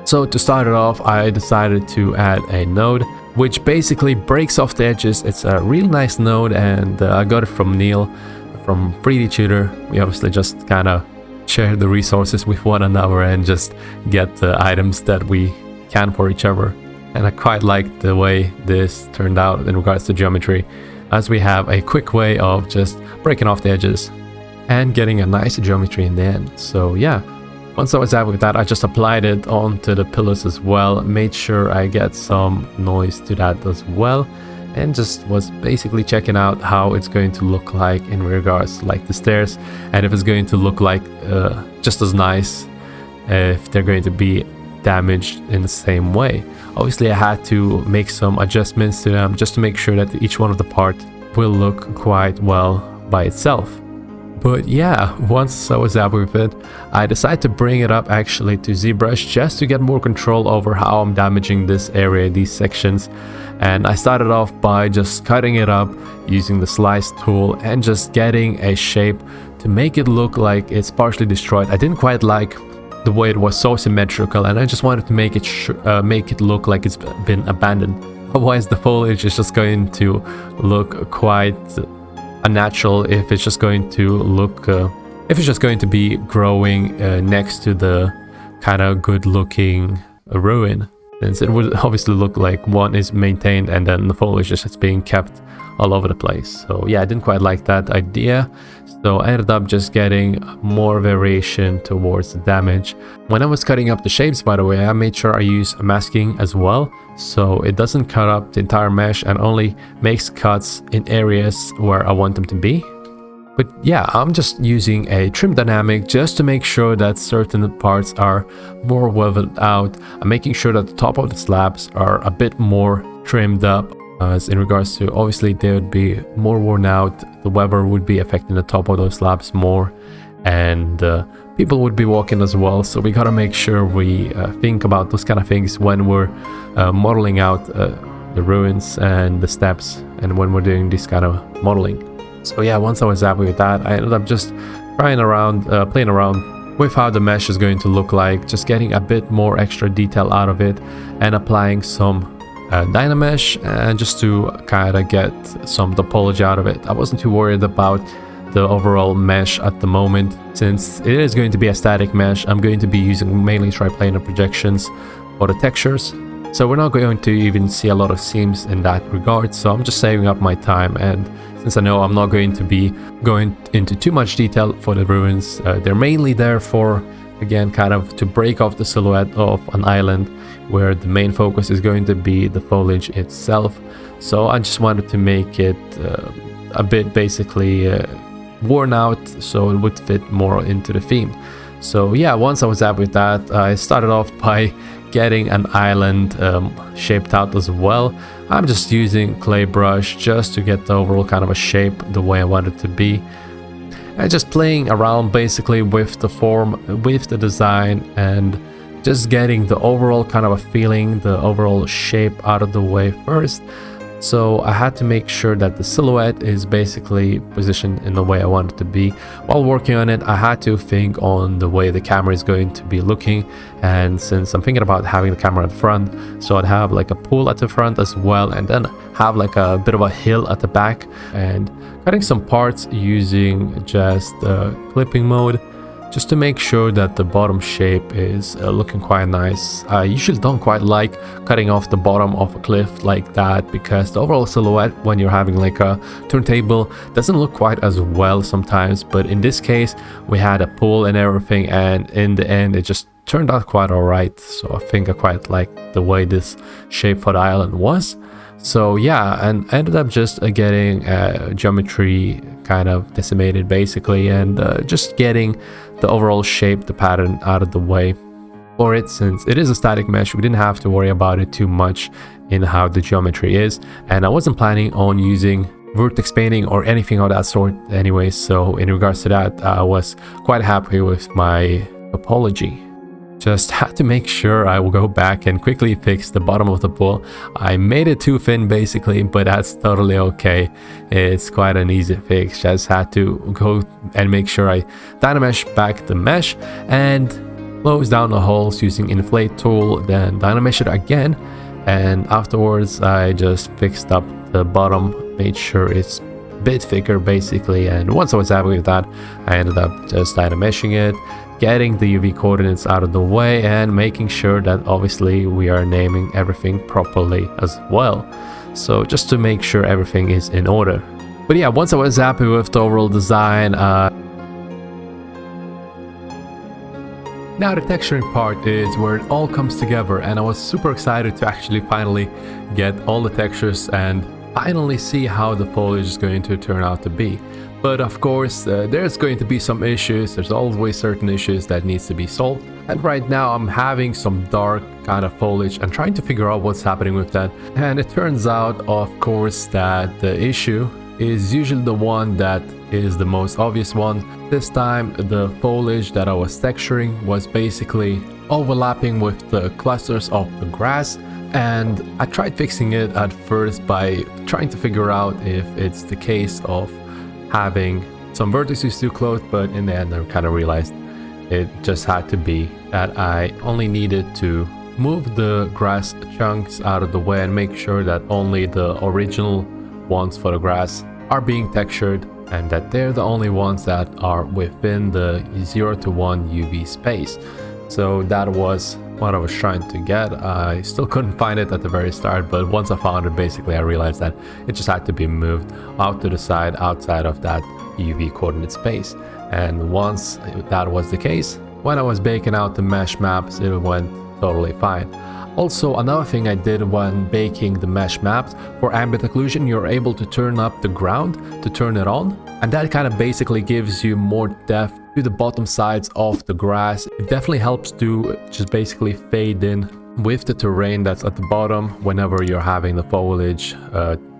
So to start it off, I decided to add a node which basically breaks off the edges. It's a really nice node, and I got it from Neil from 3D Tutor. We obviously just kind of share the resources with one another and just get the items that we can for each other. And I quite like the way this turned out in regards to geometry, as we have a quick way of just breaking off the edges and getting a nice geometry in the end. So yeah, once I was happy with that, I just applied it onto the pillars as well, made sure I get some noise to that as well, and just was basically checking out how it's going to look like in regards to like the stairs, and if it's going to look like just as nice if they're going to be damaged in the same way. Obviously I had to make some adjustments to them just to make sure that each one of the part will look quite well by itself. But yeah, once I was happy with it, I decided to bring it up actually to ZBrush just to get more control over how I'm damaging this area, these sections. And I started off by just cutting it up using the slice tool and just getting a shape to make it look like it's partially destroyed. I didn't quite like the way it was so symmetrical, and I just wanted to make it look like it's been abandoned. Otherwise the foliage is just going to look quite unnatural if it's just going to look if it's just going to be growing next to the kind of good looking ruin, since it would obviously look like one is maintained and then the foliage is just being kept all over the place. So yeah, I didn't quite like that idea, so I ended up just getting more variation towards the damage. When I was cutting up the shapes, by the way, I made sure I use masking as well, so it doesn't cut up the entire mesh and only makes cuts in areas where I want them to be. But yeah, I'm just using a trim dynamic just to make sure that certain parts are more weathered out. I'm making sure that the top of the slabs are a bit more trimmed up, as in regards to obviously they would be more worn out, the weather would be affecting the top of those slabs more, and people would be walking as well. So we gotta make sure we think about those kind of things when we're modeling out the ruins and the steps, and when we're doing this kind of modeling. So yeah, once I was happy with that, I ended up just playing around with how the mesh is going to look like, just getting a bit more extra detail out of it and applying some Dynamesh, and just to kind of get some topology out of it. I wasn't too worried about the overall mesh at the moment, since it is going to be a static mesh. I'm going to be using mainly triplanar projections for the textures, so we're not going to even see a lot of seams in that regard. So I'm just saving up my time, and since I know I'm not going to be going into too much detail for the ruins, they're mainly there for again, kind of to break off the silhouette of an island where the main focus is going to be the foliage itself. So I just wanted to make it a bit basically worn out so it would fit more into the theme. So yeah, once I was happy with that, I started off by getting an island shaped out as well. I'm just using clay brush just to get the overall kind of a shape the way I want it to be, and just playing around basically with the form, with the design, and just getting the overall kind of a feeling, the overall shape out of the way first. So I had to make sure that the silhouette is basically positioned in the way I want it to be. While working on it, I had to think on the way the camera is going to be looking, and since I'm thinking about having the camera at the front, so I'd have like a pool at the front as well, and then have like a bit of a hill at the back, and cutting some parts using just clipping mode, just to make sure that the bottom shape is looking quite nice. I usually don't quite like cutting off the bottom of a cliff like that, because the overall silhouette when you're having like a turntable doesn't look quite as well sometimes. But in this case, we had a pool and everything, and in the end it just turned out quite alright. So I think I quite like the way this shape for the island was. So yeah, and I ended up just getting geometry kind of decimated basically, and just getting the overall shape, the pattern out of the way for it. Since it is a static mesh, we didn't have to worry about it too much in how the geometry is, and I wasn't planning on using vertex painting or anything of that sort anyway. So in regards to that, I was quite happy with my topology. Just had to make sure I will go back and quickly fix the bottom of the pool. I made it too thin basically, but that's totally okay. It's quite an easy fix. Just had to go and make sure I dynamesh back the mesh and close down the holes using inflate tool, then dynamesh it again, and afterwards I just fixed up the bottom, made sure it's a bit thicker basically, and once I was happy with that, I ended up just dynameshing it, getting the UV coordinates out of the way, and making sure that obviously we are naming everything properly as well. So just to make sure everything is in order. But yeah, once I was happy with the overall design, now the texturing part is where it all comes together, and I was super excited to actually finally get all the textures and finally see how the foliage is going to turn out to be. But of course, there's going to be some issues. There's always certain issues that needs to be solved. And right now I'm having some dark kind of foliage and trying to figure out what's happening with that. And it turns out, of course, that the issue is usually the one that is the most obvious one. This time, the foliage that I was texturing was basically overlapping with the clusters of the grass. And I tried fixing it at first by trying to figure out if it's the case of having some vertices too close, but in the end I kind of realized it just had to be that I only needed to move the grass chunks out of the way and make sure that only the original ones for the grass are being textured, and that they're the only ones that are within the 0 to 1 UV space. So that was what I was trying to get. I still couldn't find it at the very start, but once I found it, basically I realized that it just had to be moved out to the side, outside of that UV coordinate space. And once that was the case, when I was baking out the mesh maps, it went totally fine. Also, another thing I did when baking the mesh maps, for ambient occlusion, you're able to turn up the ground to turn it on, and that kind of basically gives you more depth to the bottom sides of the grass. It definitely helps to just basically fade in with the terrain that's at the bottom whenever you're having the foliage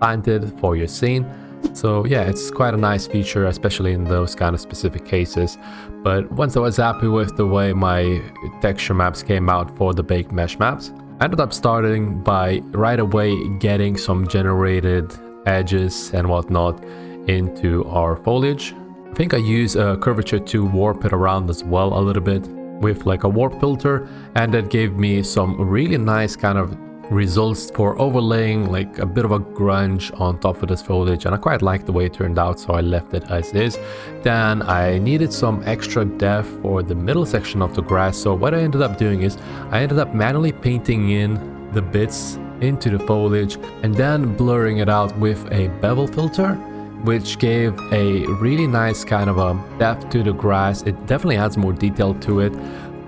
planted for your scene. So yeah, it's quite a nice feature, especially in those kind of specific cases. But once I was happy with the way my texture maps came out for the baked mesh maps, I ended up starting by right away getting some generated edges and whatnot into our foliage. I think I use a curvature to warp it around as well a little bit with like a warp filter, and that gave me some really nice kind of results for overlaying like a bit of a grunge on top of this foliage, and I quite like the way it turned out, so I left it as is. Then I needed some extra depth for the middle section of the grass, so what I ended up doing is I ended up manually painting in the bits into the foliage and then blurring it out with a bevel filter, which gave a really nice kind of a depth to the grass. It definitely adds more detail to it,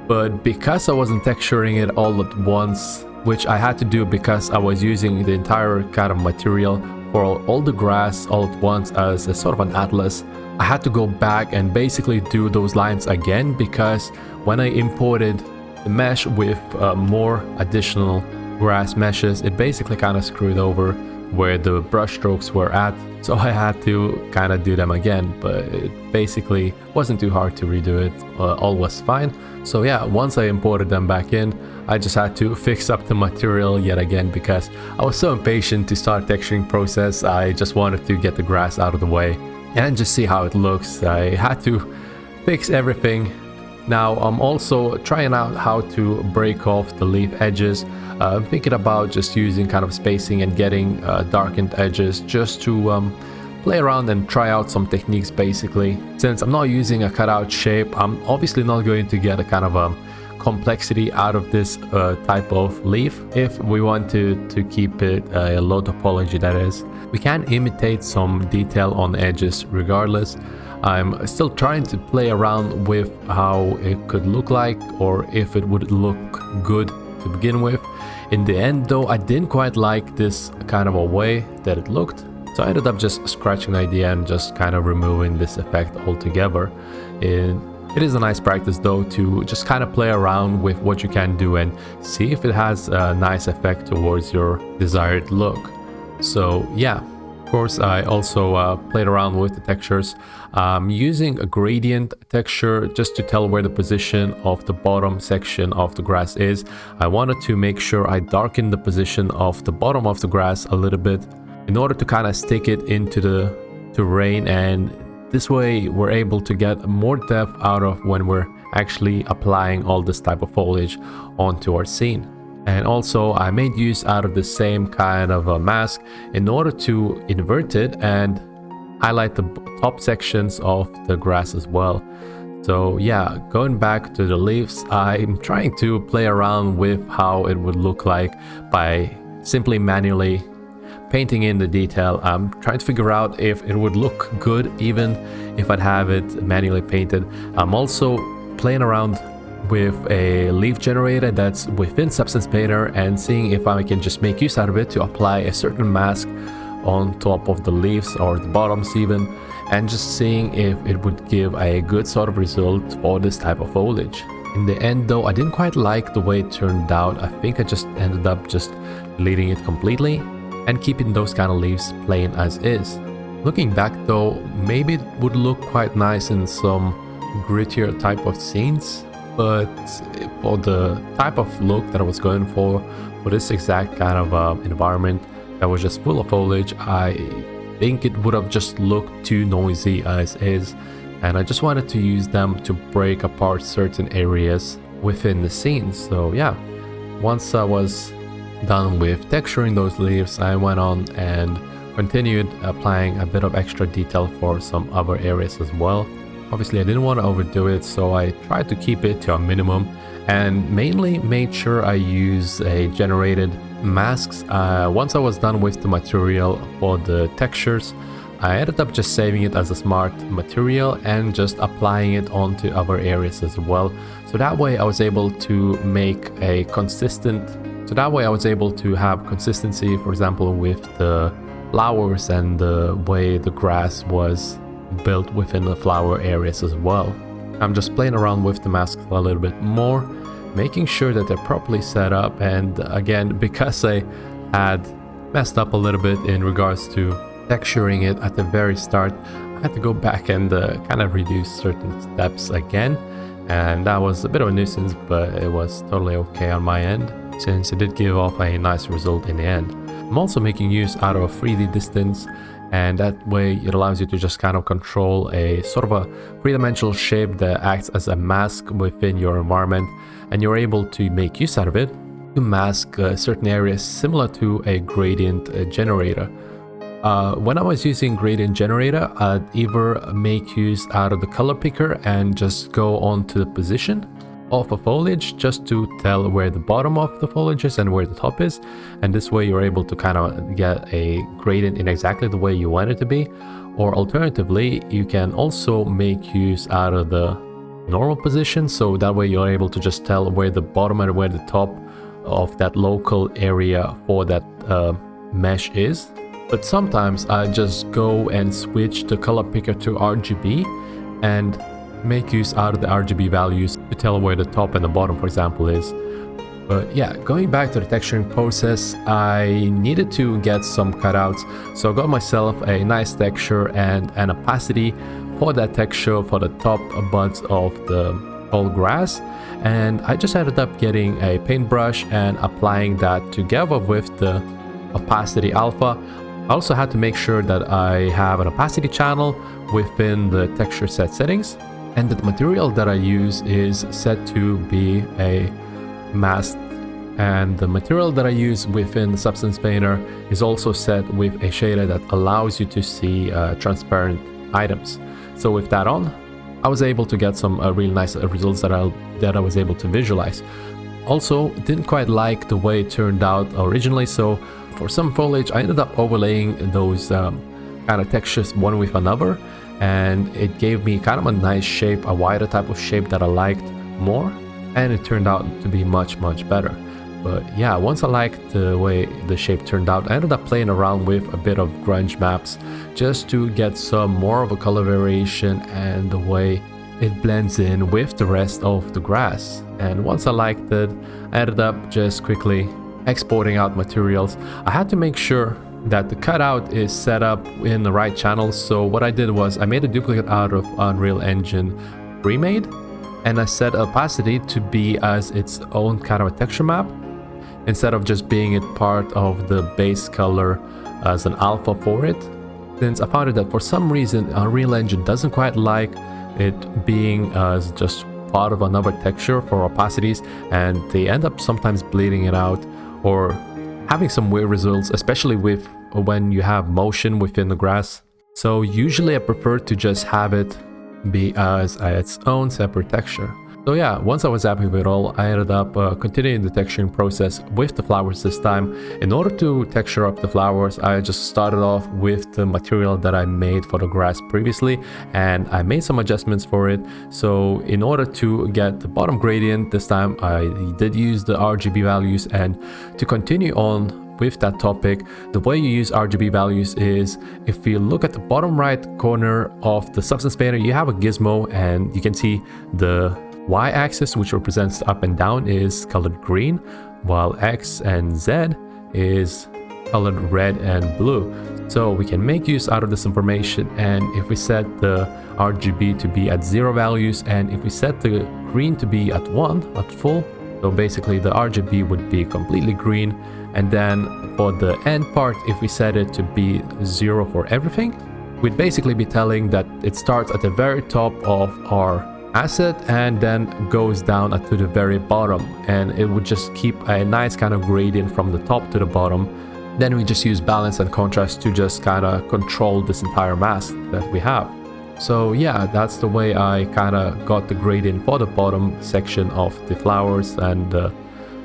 but because I wasn't texturing it all at once, which I had to do because I was using the entire kind of material for all the grass all at once as a sort of an atlas, I had to go back and basically do those lines again, because when I imported the mesh with more additional grass meshes, it basically kind of screwed over where the brush strokes were at, so I had to kind of do them again, but it basically wasn't too hard to redo it. All was fine. So yeah, once I imported them back in, I just had to fix up the material yet again because I was so impatient to start texturing process. I just wanted to get the grass out of the way and just see how it looks. I had to fix everything. Now I'm also trying out how to break off the leaf edges. I'm thinking about just using kind of spacing and getting darkened edges just to play around and try out some techniques basically. Since I'm not using a cutout shape, I'm obviously not going to get a kind of complexity out of this type of leaf. If we want to keep it a low topology, that is, we can imitate some detail on the edges regardless. I'm still trying to play around with how it could look like, or if it would look good to begin with. In the end though, I didn't quite like this kind of a way that it looked, so I ended up just scratching the idea and just kind of removing this effect altogether. It is a nice practice though to just kind of play around with what you can do and see if it has a nice effect towards your desired look. So yeah. Of course, I also played around with the textures, using a gradient texture just to tell where the position of the bottom section of the grass is. I wanted to make sure I darken the position of the bottom of the grass a little bit in order to kind of stick it into the terrain, and this way we're able to get more depth out of when we're actually applying all this type of foliage onto our scene. And also I made use out of the same kind of a mask in order to invert it and highlight the top sections of the grass as well. So yeah, going back to the leaves, I'm trying to play around with how it would look like by simply manually painting in the detail. I'm trying to figure out if it would look good even if I'd have it manually painted. I'm also playing around with a leaf generator that's within Substance Painter and seeing if I can just make use out of it to apply a certain mask on top of the leaves or the bottoms even, and just seeing if it would give a good sort of result for this type of foliage. In the end though, I didn't quite like the way it turned out. I think I just ended up just deleting it completely and keeping those kind of leaves plain as is. Looking back though, maybe it would look quite nice in some grittier type of scenes, but for the type of look that I was going for this exact kind of environment that was just full of foliage, I think it would have just looked too noisy as is, and I just wanted to use them to break apart certain areas within the scene. So yeah, once I was done with texturing those leaves, I went on and continued applying a bit of extra detail for some other areas as well. Obviously I didn't want to overdo it, so I tried to keep it to a minimum and mainly made sure I use a generated masks. Once I was done with the material for the textures, I ended up just saving it as a smart material and just applying it onto other areas as well. So that way I was able to make a have consistency, for example, with the flowers and the way the grass was built within the flower areas as well. I'm just playing around with the masks a little bit more, making sure that they're properly set up, and again, because I had messed up a little bit in regards to texturing it at the very start, I had to go back and kind of reduce certain steps again, and that was a bit of a nuisance, but it was totally okay on my end since it did give off a nice result in the end. I'm also making use out of a 3D distance, and that way it allows you to just kind of control a sort of a three-dimensional shape that acts as a mask within your environment, and you're able to make use out of it to mask certain areas similar to a gradient generator. When I was using gradient generator, I'd either make use out of the color picker and just go on to the position of a foliage just to tell where the bottom of the foliage is and where the top is, and this way you're able to kind of get a gradient in exactly the way you want it to be. Or alternatively, you can also make use out of the normal position, so that way you're able to just tell where the bottom and where the top of that local area for that mesh is. But sometimes I just go and switch the color picker to RGB and make use out of the RGB values to tell where the top and the bottom, for example, is. But yeah, going back to the texturing process, I needed to get some cutouts, so I got myself a nice texture and an opacity for that texture for the top buds of the whole grass. And I just ended up getting a paintbrush and applying that together with the opacity alpha. I also had to make sure that I have an opacity channel within the texture set settings, and the material that I use is set to be a mask, and the material that I use within the Substance Painter is also set with a shader that allows you to see transparent items. So with that on, I was able to get some really nice results that I was able to visualize. Also, didn't quite like the way it turned out originally, so for some foliage I ended up overlaying those kind of textures one with another, and it gave me kind of a nice shape, a wider type of shape that I liked more, and it turned out to be much better. But yeah, once I liked the way the shape turned out, I ended up playing around with a bit of grunge maps just to get some more of a color variation and the way it blends in with the rest of the grass. And once I liked it, I ended up just quickly exporting out materials. I had to make sure that the cutout is set up in the right channels, so what I did was I made a duplicate out of Unreal Engine pre-made, and I set opacity to be as its own kind of a texture map instead of just being it part of the base color as an alpha for it, since I found that for some reason Unreal Engine doesn't quite like it being as just part of another texture for opacities, and they end up sometimes bleeding it out or having some weird results, especially with when you have motion within the grass. So usually I prefer to just have it be as its own separate texture. So yeah, once I was happy with it all, I ended up continuing the texturing process with the flowers this time. In order to texture up the flowers, I just started off with the material that I made for the grass previously, and I made some adjustments for it. So in order to get the bottom gradient this time, I did use the RGB values. And to continue on with that topic, the way you use RGB values is, if you look at the bottom right corner of the Substance Painter, you have a gizmo, and you can see the Y-axis, which represents up and down, is colored green, while X and Z is colored red and blue. So we can make use out of this information, and if we set the RGB to be at 0 values, and if we set the green to be at 1, at full, so basically the RGB would be completely green. And then for the end part, if we set it to be 0 for everything, we'd basically be telling that it starts at the very top of our asset and then goes down to the very bottom, and it would just keep a nice kind of gradient from the top to the bottom. Then we just use balance and contrast to just kind of control this entire mask that we have. So yeah, that's the way I kind of got the gradient for the bottom section of the flowers, and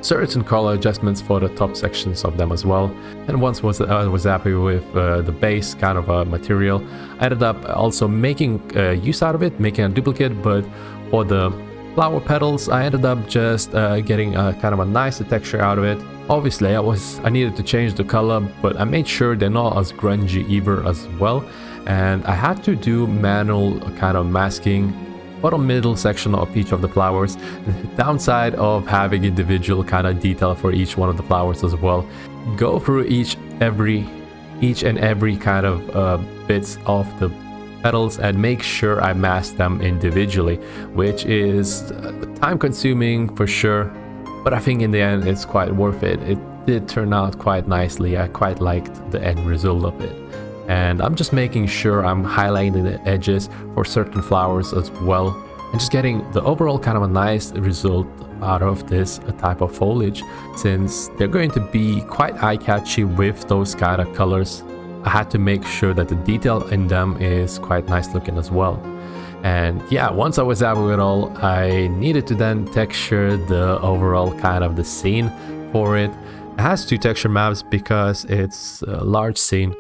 certain color adjustments for the top sections of them as well. And once I was happy with the base kind of material, I ended up also making use out of it, making a duplicate. But for the flower petals, I ended up just getting kind of a nice texture out of it. Obviously I needed to change the color, but I made sure they're not as grungy either as well, and I had to do manual kind of masking bottom middle section of each of the flowers. The downside of having individual kind of detail for each one of the flowers as well, go through each and every kind of bits of the petals and make sure I mask them individually, which is time consuming for sure, but I think in the end it's quite worth it. It did turn out quite nicely. I quite liked the end result of it. And I'm just making sure I'm highlighting the edges for certain flowers as well, and just getting the overall kind of a nice result out of this type of foliage, since they're going to be quite eye-catchy with those kind of colors. I had to make sure that the detail in them is quite nice looking as well. And yeah, once I was happy with it all, I needed to then texture the overall kind of the scene for it. It has 2 texture maps because it's a large scene.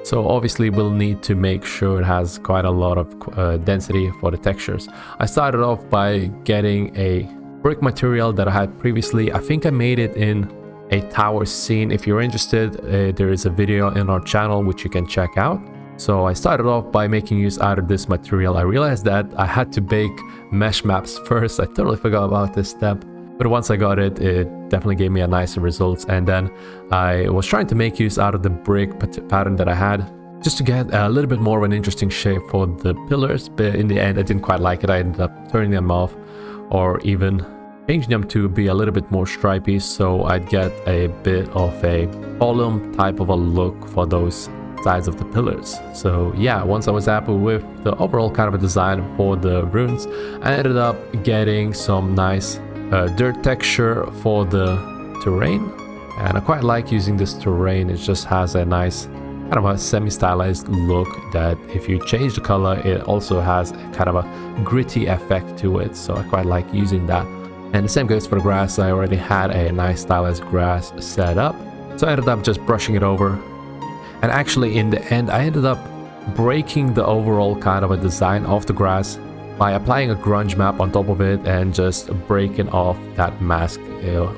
So obviously we'll need to make sure it has quite a lot of density for the textures. I started off by getting a brick material that I had previously. I think I made it in a tower scene. If you're interested, there is a video in our channel which you can check out. So I started off by making use out of this material. I realized that I had to bake mesh maps first. I totally forgot about this step. But once I got it, it definitely gave me a nicer results. And then I was trying to make use out of the brick pattern that I had, just to get a little bit more of an interesting shape for the pillars. But in the end, I didn't quite like it. I ended up turning them off, or even changing them to be a little bit more stripy, so I'd get a bit of a column type of a look for those sides of the pillars. So yeah, once I was happy with the overall kind of a design for the runes, I ended up getting some nice dirt texture for the terrain, and I quite like using this terrain. It just has a nice kind of a semi-stylized look that if you change the color, it also has kind of a gritty effect to it, so I quite like using that. And the same goes for the grass. I already had a nice stylized grass set up, so I ended up just brushing it over. And actually in the end, I ended up breaking the overall kind of a design of the grass by applying a grunge map on top of it and just breaking off that mask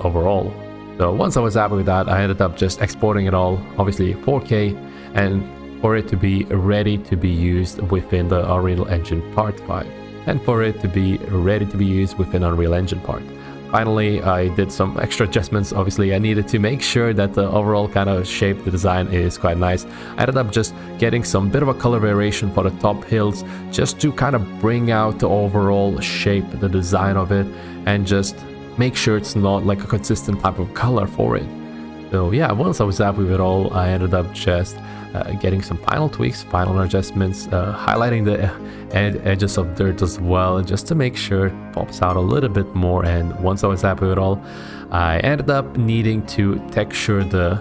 overall. So once I was happy with that, I ended up just exporting it all, obviously 4K, and for it to be ready to be used within the Unreal Engine Part 5. And for it to be ready to be used within Unreal Engine part. Finally, I did some extra adjustments. Obviously, I needed to make sure that the overall kind of shape, the design is quite nice. I ended up just getting some bit of a color variation for the top hills, just to kind of bring out the overall shape, the design of it, and just make sure it's not like a consistent type of color for it. So yeah, once I was happy with it all, I ended up just getting some final tweaks, final adjustments, highlighting the edges of dirt as well, just to make sure it pops out a little bit more. And once I was happy with it all, I ended up needing to texture the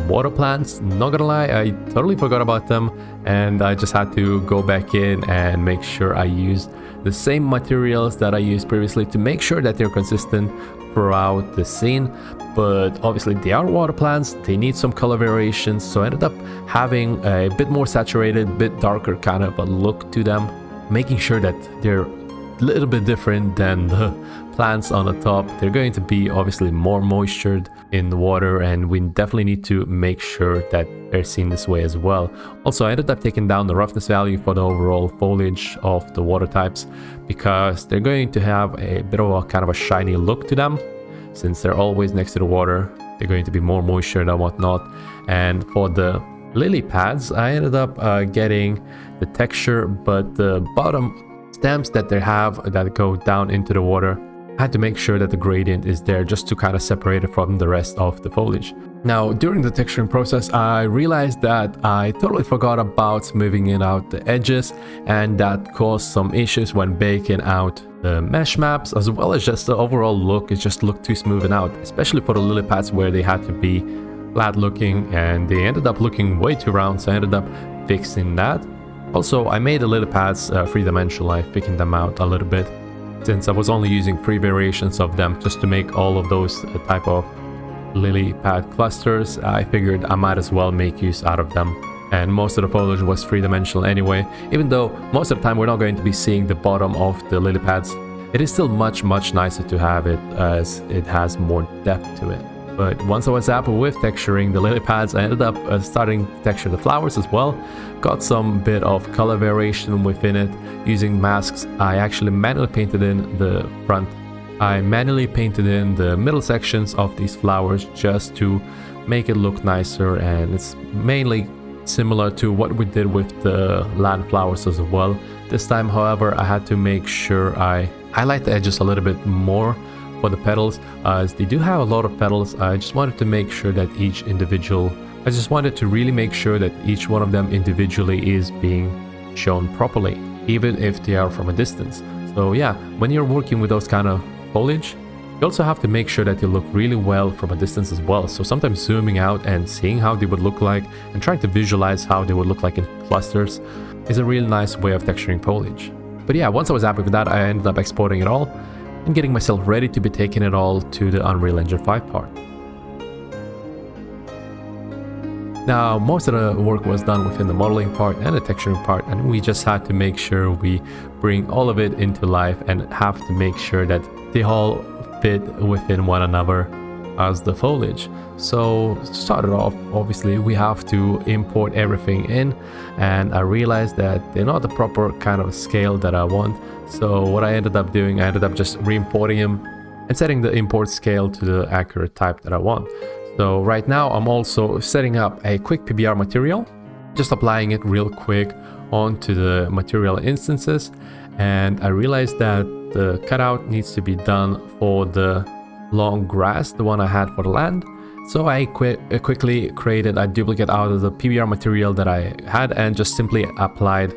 water plants. Not gonna lie, I totally forgot about them, and I just had to go back in and make sure I used the same materials that I used previously to make sure that they're consistent throughout the scene. But obviously they are water plants, they need some color variations, so I ended up having a bit more saturated, bit darker kind of a look to them, making sure that they're a little bit different than the plants on the top. They're going to be obviously more moistured in the water, and we definitely need to make sure that they're seen this way as well. Also, I ended up taking down the roughness value for the overall foliage of the water types, because they're going to have a bit of a kind of a shiny look to them. Since they're always next to the water, they're going to be more moisture and whatnot. And for the lily pads, I ended up getting the texture, but the bottom stems that they have that go down into the water, I had to make sure that the gradient is there just to kind of separate it from the rest of the foliage. Now, during the texturing process, I realized that I totally forgot about smoothing it out the edges, and that caused some issues when baking out the mesh maps, as well as just the overall look. It just looked too smoothed out, especially for the lily pads where they had to be flat looking, and they ended up looking way too round, so I ended up fixing that. Also, I made the lily pads three-dimensional. I thickened them out a little bit, since I was only using 3 variations of them just to make all of those type of lily pad clusters. I figured I might as well make use out of them, and most of the foliage was 3-dimensional anyway. Even though most of the time we're not going to be seeing the bottom of the lily pads, it is still much nicer to have it, as it has more depth to it. But once I was happy with texturing the lily pads, I ended up starting to texture the flowers as well. Got some bit of color variation within it using masks. I actually manually painted in the front. I manually painted in the middle sections of these flowers just to make it look nicer, and it's mainly similar to what we did with the land flowers as well. This time, however, I had to make sure I highlight the edges a little bit more for the petals, as they do have a lot of petals. I just wanted to make sure that each individual, I just wanted to really make sure that each one of them individually is being shown properly, even if they are from a distance. So yeah, when you're working with those kind of foliage, you also have to make sure that they look really well from a distance as well. So sometimes zooming out and seeing how they would look like and trying to visualize how they would look like in clusters is a really nice way of texturing foliage. But yeah, once I was happy with that, I ended up exporting it all and getting myself ready to be taking it all to the Unreal Engine 5 part. Now, most of the work was done within the modeling part and the texturing part, and we just had to make sure we bring all of it into life and have to make sure that they all fit within one another as the foliage. So to start it off, obviously we have to import everything in, and I realized that they're not the proper kind of scale that I want. So what I ended up doing, I ended up just re-importing them and setting the import scale to the accurate type that I want. So right now I'm also setting up a quick PBR material, just applying it real quick onto the material instances, and I realized that the cutout needs to be done for the long grass, the one I had for the land. So I quickly created a duplicate out of the PBR material that I had and just simply applied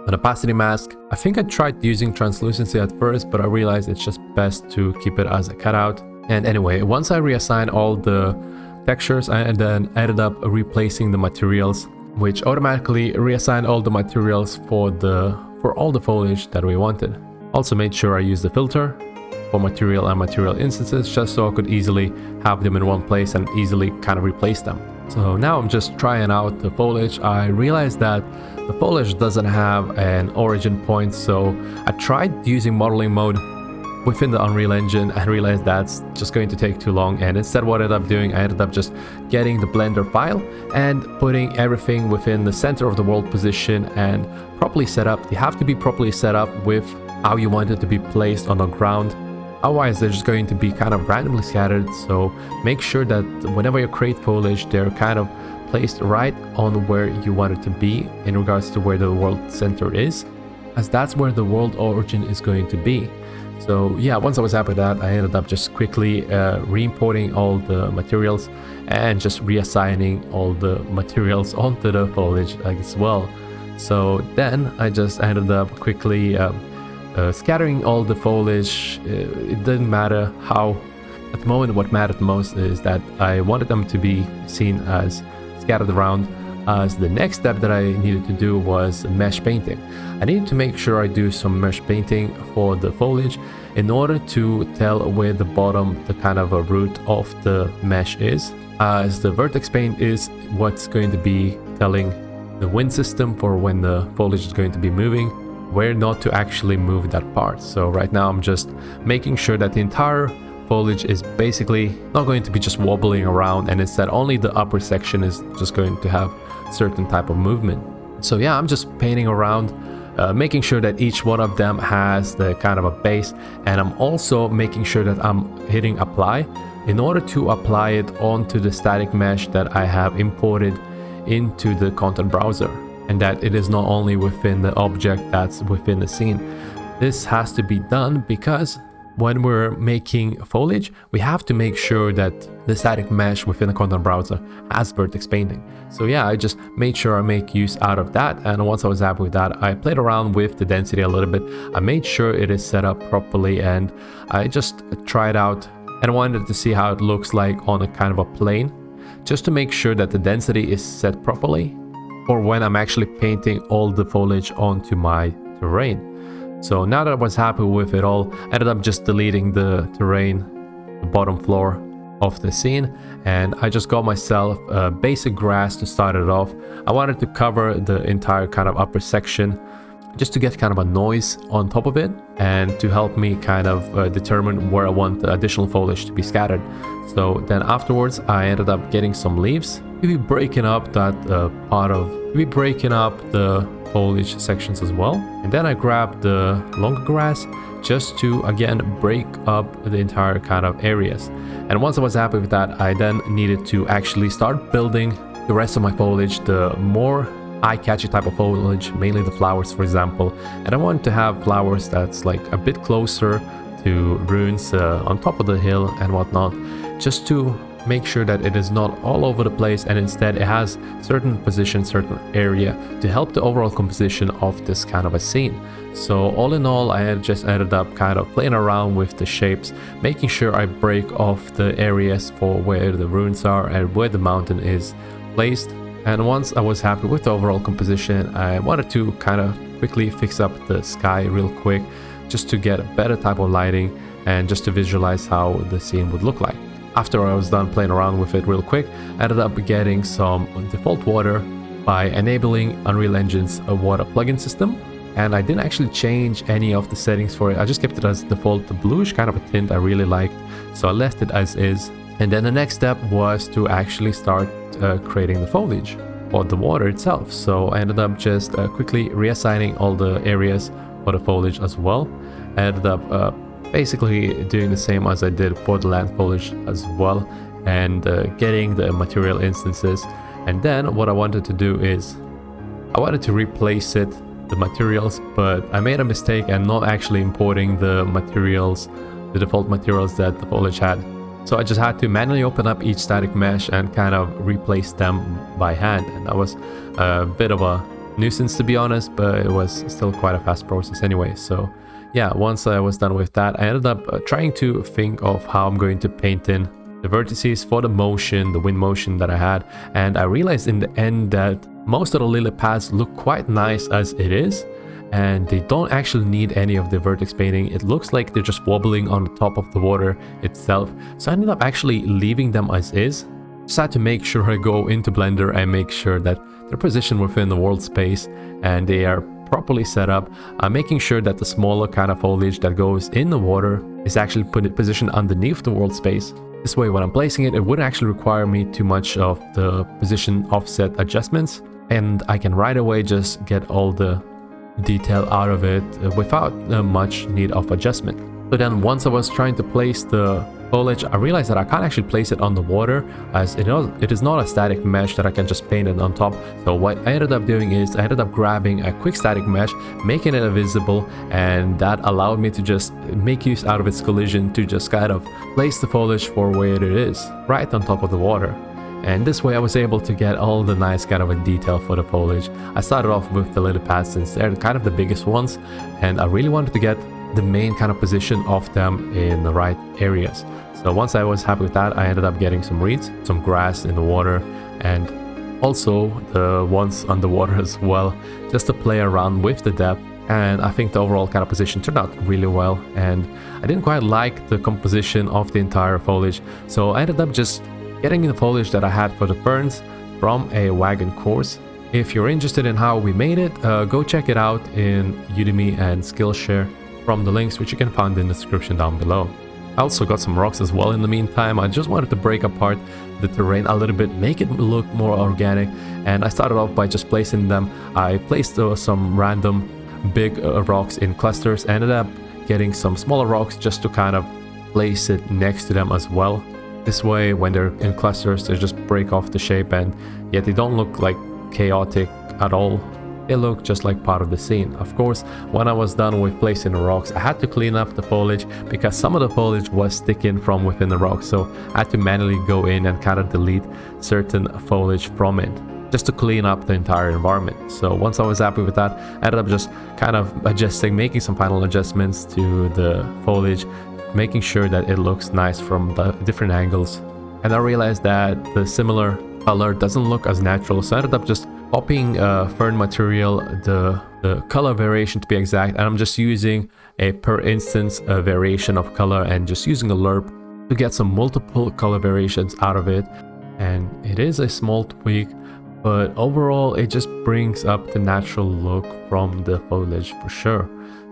an opacity mask. I think I tried using translucency at first, but I realized it's just best to keep it as a cutout. And anyway, once I reassigned all the textures, I then ended up replacing the materials, which automatically reassigned all the materials for all the foliage that we wanted. Also made sure I used the filter for material and material instances, just so I could easily have them in one place and easily kind of replace them. So now I'm just trying out the foliage. I realized that the foliage doesn't have an origin point, so I tried using modeling mode within the Unreal Engine and realized that's just going to take too long, and instead what I ended up doing, I ended up just getting the Blender file and putting everything within the center of the world position and properly set up. They have to be properly set up with how you want it to be placed on the ground. Otherwise, they're just going to be kind of randomly scattered. So make sure that whenever you create foliage, they're kind of placed right on where you want it to be in regards to where the world center is, as that's where the world origin is going to be. So yeah, once I was happy with that, I ended up just quickly re-importing all the materials and just reassigning all the materials onto the foliage as well. So then I just ended up quickly scattering all the foliage. It didn't matter how. At the moment, what mattered most is that I wanted them to be seen as scattered around, as the next step that I needed to do was mesh painting. I needed to make sure I do some mesh painting for the foliage in order to tell where the bottom, the kind of a root of the mesh is, as the vertex paint is what's going to be telling the wind system for when the foliage is going to be moving, where not to actually move that part. So right now I'm just making sure that the entire foliage is basically not going to be just wobbling around, and instead only the upper section is just going to have certain type of movement. So yeah, I'm just painting around, making sure that each one of them has the kind of a base, and I'm also making sure that I'm hitting apply in order to apply it onto the static mesh that I have imported into the content browser, and that it is not only within the object that's within the scene. This has to be done because when we're making foliage, we have to make sure that the static mesh within the content browser has vertex painting. So yeah, I just made sure I make use out of that, and once I was happy with that, I played around with the density a little bit. I made sure it is set up properly, and I just tried out and wanted to see how it looks like on a kind of a plane, just to make sure that the density is set properly for when I'm actually painting all the foliage onto my terrain. So now that I was happy with it all, I ended up just deleting the terrain, the bottom floor of the scene, and I just got myself basic grass to start it off. I wanted to cover the entire kind of upper section just to get kind of a noise on top of it and to help me kind of determine where I want the additional foliage to be scattered. So then afterwards I ended up getting some leaves, maybe breaking up that breaking up the foliage sections as well, and then I grabbed the longer grass just to again break up the entire kind of areas. And once I was happy with that, I then needed to actually start building the rest of my foliage, the more eye-catchy type of foliage, mainly the flowers, for example. And I wanted to have flowers that's like a bit closer to ruins on top of the hill and whatnot, just to make sure that it is not all over the place, and instead it has certain position, certain area to help the overall composition of this kind of a scene. So all in all, I had just ended up kind of playing around with the shapes, making sure I break off the areas for where the ruins are and where the mountain is placed. And once I was happy with the overall composition, I wanted to kind of quickly fix up the sky real quick, just to get a better type of lighting and just to visualize how the scene would look like. after I was done playing around with it real quick, I ended up getting some default water by enabling Unreal Engine's water plugin system. And I didn't actually change any of the settings for it. I just kept it as default bluish kind of a tint I really liked, so I left it as is. And then the next step was to actually start creating the foliage or the water itself. So I ended up just quickly reassigning all the areas for the foliage as well. I ended up basically doing the same as I did for the land foliage as well, and getting the material instances. And then what I wanted to do is I wanted to replace the materials, but I made a mistake and not actually importing the materials, the default materials that the foliage had. So I just had to manually open up each static mesh and kind of replace them by hand. And that was a bit of a nuisance, to be honest, but it was still quite a fast process anyway. So yeah, once I was done with that, I ended up trying to think of how I'm going to paint in the vertices for the motion, the wind motion that I had. And I realized in the end that most of the lily pads look quite nice as it is, and they don't actually need any of the vertex painting. It looks like they're just wobbling on the top of the water itself. So I ended up actually leaving them as is. Just had to make sure I go into Blender and make sure that they're positioned within the world space and they are properly set up. I'm making sure that the smaller kind of foliage that goes in the water is actually positioned underneath the world space. This way, when I'm placing it, it wouldn't actually require me too much of the position offset adjustments, and I can right away just get all the detail out of it without much need of adjustment. So then once I was trying to place the foliage, I realized that I can't actually place it on the water, as it is not a static mesh that I can just paint it on top. So what I ended up doing is I ended up grabbing a quick static mesh, making it invisible, and that allowed me to just make use out of its collision to just kind of place the foliage for where it is, right on top of the water. And this way I was able to get all the nice kind of a detail for the foliage. I started off with the lily pads since they're kind of the biggest ones, and I really wanted to get the main kind of position of them in the right areas. So once I was happy with that, I ended up getting some reeds, some grass in the water, and also the ones underwater as well, just to play around with the depth. And I think the overall kind of position turned out really well, and I didn't quite like the composition of the entire foliage, so I ended up just getting the foliage that I had for the ferns from a wagon course. If you're interested in how we made it, go check it out in Udemy and Skillshare from the links which you can find in the description down below. I also got some rocks as well in the meantime. I just wanted to break apart the terrain a little bit, make it look more organic, and I started off by just placing them. I placed some random big rocks in clusters, ended up getting some smaller rocks just to kind of place it next to them as well. This way, when they're in clusters, they just break off the shape, and yet they don't look like chaotic at all. They look just like part of the scene. Of course, when I was done with placing the rocks, I had to clean up the foliage because some of the foliage was sticking from within the rocks, so I had to manually go in and kind of delete certain foliage from it just to clean up the entire environment. So once I was happy with that, I ended up just kind of adjusting, making some final adjustments to the foliage, making sure that it looks nice from the different angles. And I realized that the similar color doesn't look as natural, so I ended up just copying fern material, the color variation to be exact, and I'm just using a per instance variation of color and just using a lerp to get some multiple color variations out of it. And it is a small tweak, but overall it just brings up the natural look from the foliage for sure.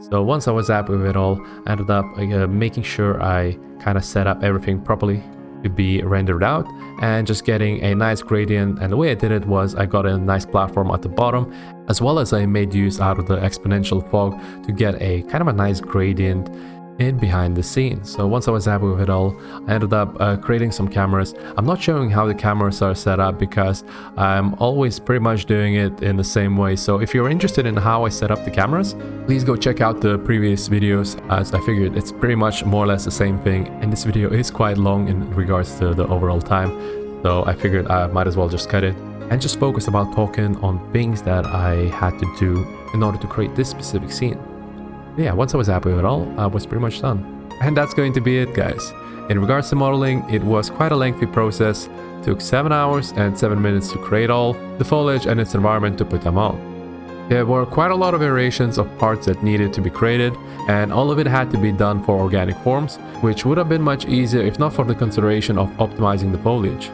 So once I was happy with it all, I ended up making sure I kind of set up everything properly to be rendered out and just getting a nice gradient. And the way I did it was I got a nice platform at the bottom, as well as I made use out of the exponential fog to get a kind of a nice gradient in behind the scenes. So once I was happy with it all, I ended up creating some cameras. I'm not showing how the cameras are set up because I'm always pretty much doing it in the same way. So if you're interested in how I set up the cameras, please go check out the previous videos, as I figured it's pretty much more or less the same thing. And this video is quite long in regards to the overall time, so I figured I might as well just cut it and just focus about talking on things that I had to do in order to create this specific scene. Yeah, once I was happy with it all, I was pretty much done. And that's going to be it, guys. In regards to modeling, it was quite a lengthy process. It took 7 hours and 7 minutes to create all the foliage and its environment to put them on. There were quite a lot of variations of parts that needed to be created, and all of it had to be done for organic forms, which would have been much easier if not for the consideration of optimizing the foliage.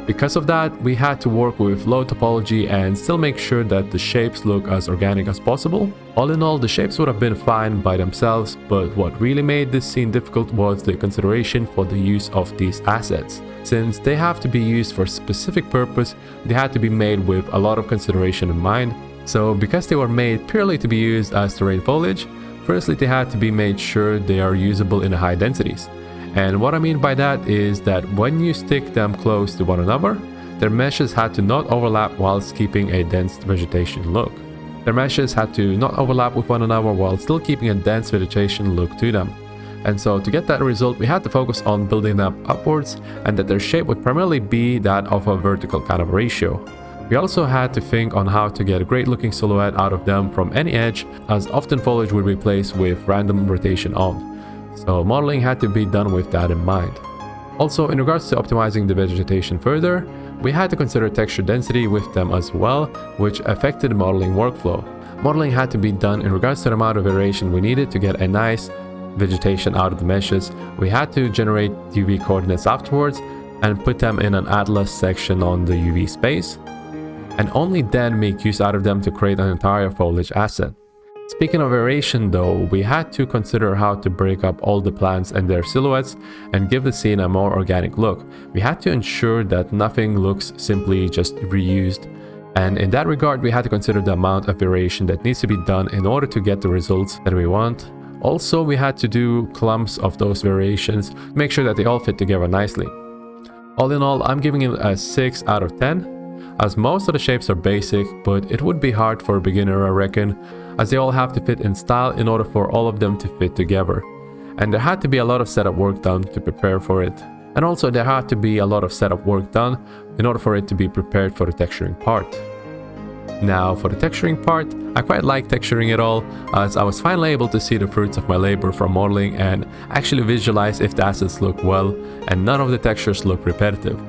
Because of that, we had to work with low topology and still make sure that the shapes look as organic as possible. All in all, the shapes would have been fine by themselves, but what really made this scene difficult was the consideration for the use of these assets. Since they have to be used for a specific purpose, they had to be made with a lot of consideration in mind. So because they were made purely to be used as terrain foliage, firstly they had to be made sure they are usable in high densities. And what I mean by that is that when you stick them close to one another, their meshes had to not overlap whilst keeping a dense vegetation look. Their meshes had to not overlap with one another while still keeping a dense vegetation look to them. And so to get that result, we had to focus on building them upwards and that their shape would primarily be that of a vertical kind of ratio. We also had to think on how to get a great looking silhouette out of them from any edge, as often foliage would be placed with random rotation on. So modeling had to be done with that in mind. Also, in regards to optimizing the vegetation further, we had to consider texture density with them as well, which affected the modeling workflow. Modeling had to be done in regards to the amount of variation we needed to get a nice vegetation out of the meshes. We had to generate UV coordinates afterwards and put them in an atlas section on the UV space, and only then make use out of them to create an entire foliage asset. Speaking of variation though, we had to consider how to break up all the plants and their silhouettes and give the scene a more organic look. We had to ensure that nothing looks simply just reused, and in that regard we had to consider the amount of variation that needs to be done in order to get the results that we want. Also, we had to do clumps of those variations to make sure that they all fit together nicely. All in all, I'm giving it a 6 out of 10. As most of the shapes are basic, but it would be hard for a beginner, I reckon, as they all have to fit in style in order for all of them to fit together. And there had to be a lot of setup work done to prepare for it. And also there had to be a lot of setup work done in order for it to be prepared for the texturing part. Now for the texturing part, I quite like texturing it all, as I was finally able to see the fruits of my labor from modeling and actually visualize if the assets look well and none of the textures look repetitive.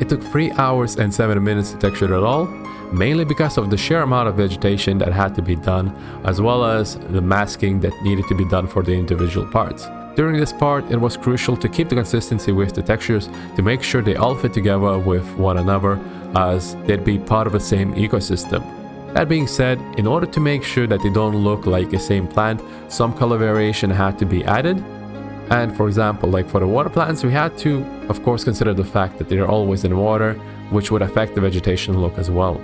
It took 3 hours and 7 minutes to texture it all, mainly because of the sheer amount of vegetation that had to be done, as well as the masking that needed to be done for the individual parts. During this part, it was crucial to keep the consistency with the textures to make sure they all fit together with one another, as they'd be part of the same ecosystem. That being said, in order to make sure that they don't look like the same plant, some color variation had to be added. And for example, like for the water plants, we had to, of course, consider the fact that they're always in water, which would affect the vegetation look as well.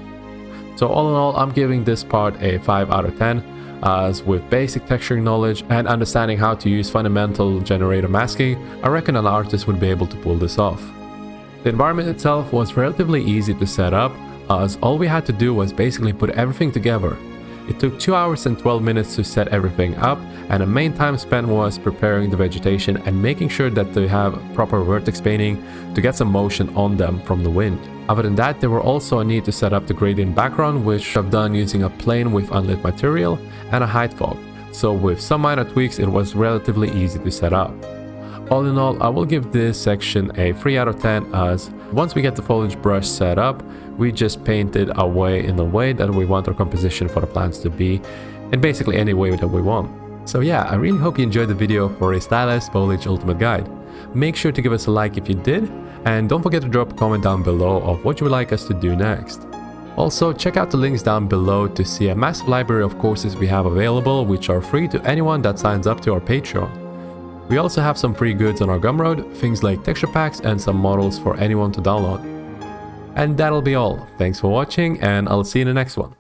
So all in all, I'm giving this part a 5 out of 10, as with basic texturing knowledge and understanding how to use fundamental generator masking, I reckon an artist would be able to pull this off. The environment itself was relatively easy to set up, as all we had to do was basically put everything together. It took 2 hours and 12 minutes to set everything up, and the main time spent was preparing the vegetation and making sure that they have proper vertex painting to get some motion on them from the wind. Other than that, there were also a need to set up the gradient background, which I've done using a plane with unlit material and a height fog, so with some minor tweaks it was relatively easy to set up. All in all, I will give this section a 3 out of 10, as once we get the foliage brush set up, we just paint it away in the way that we want our composition for the plants to be, in basically any way that we want. So yeah, I really hope you enjoyed the video for a Stylized Foliage Ultimate Guide. Make sure to give us a like if you did, and don't forget to drop a comment down below of what you would like us to do next. Also, check out the links down below to see a massive library of courses we have available, which are free to anyone that signs up to our Patreon. We also have some free goods on our Gumroad, things like texture packs and some models for anyone to download. And that'll be all. Thanks for watching, and I'll see you in the next one.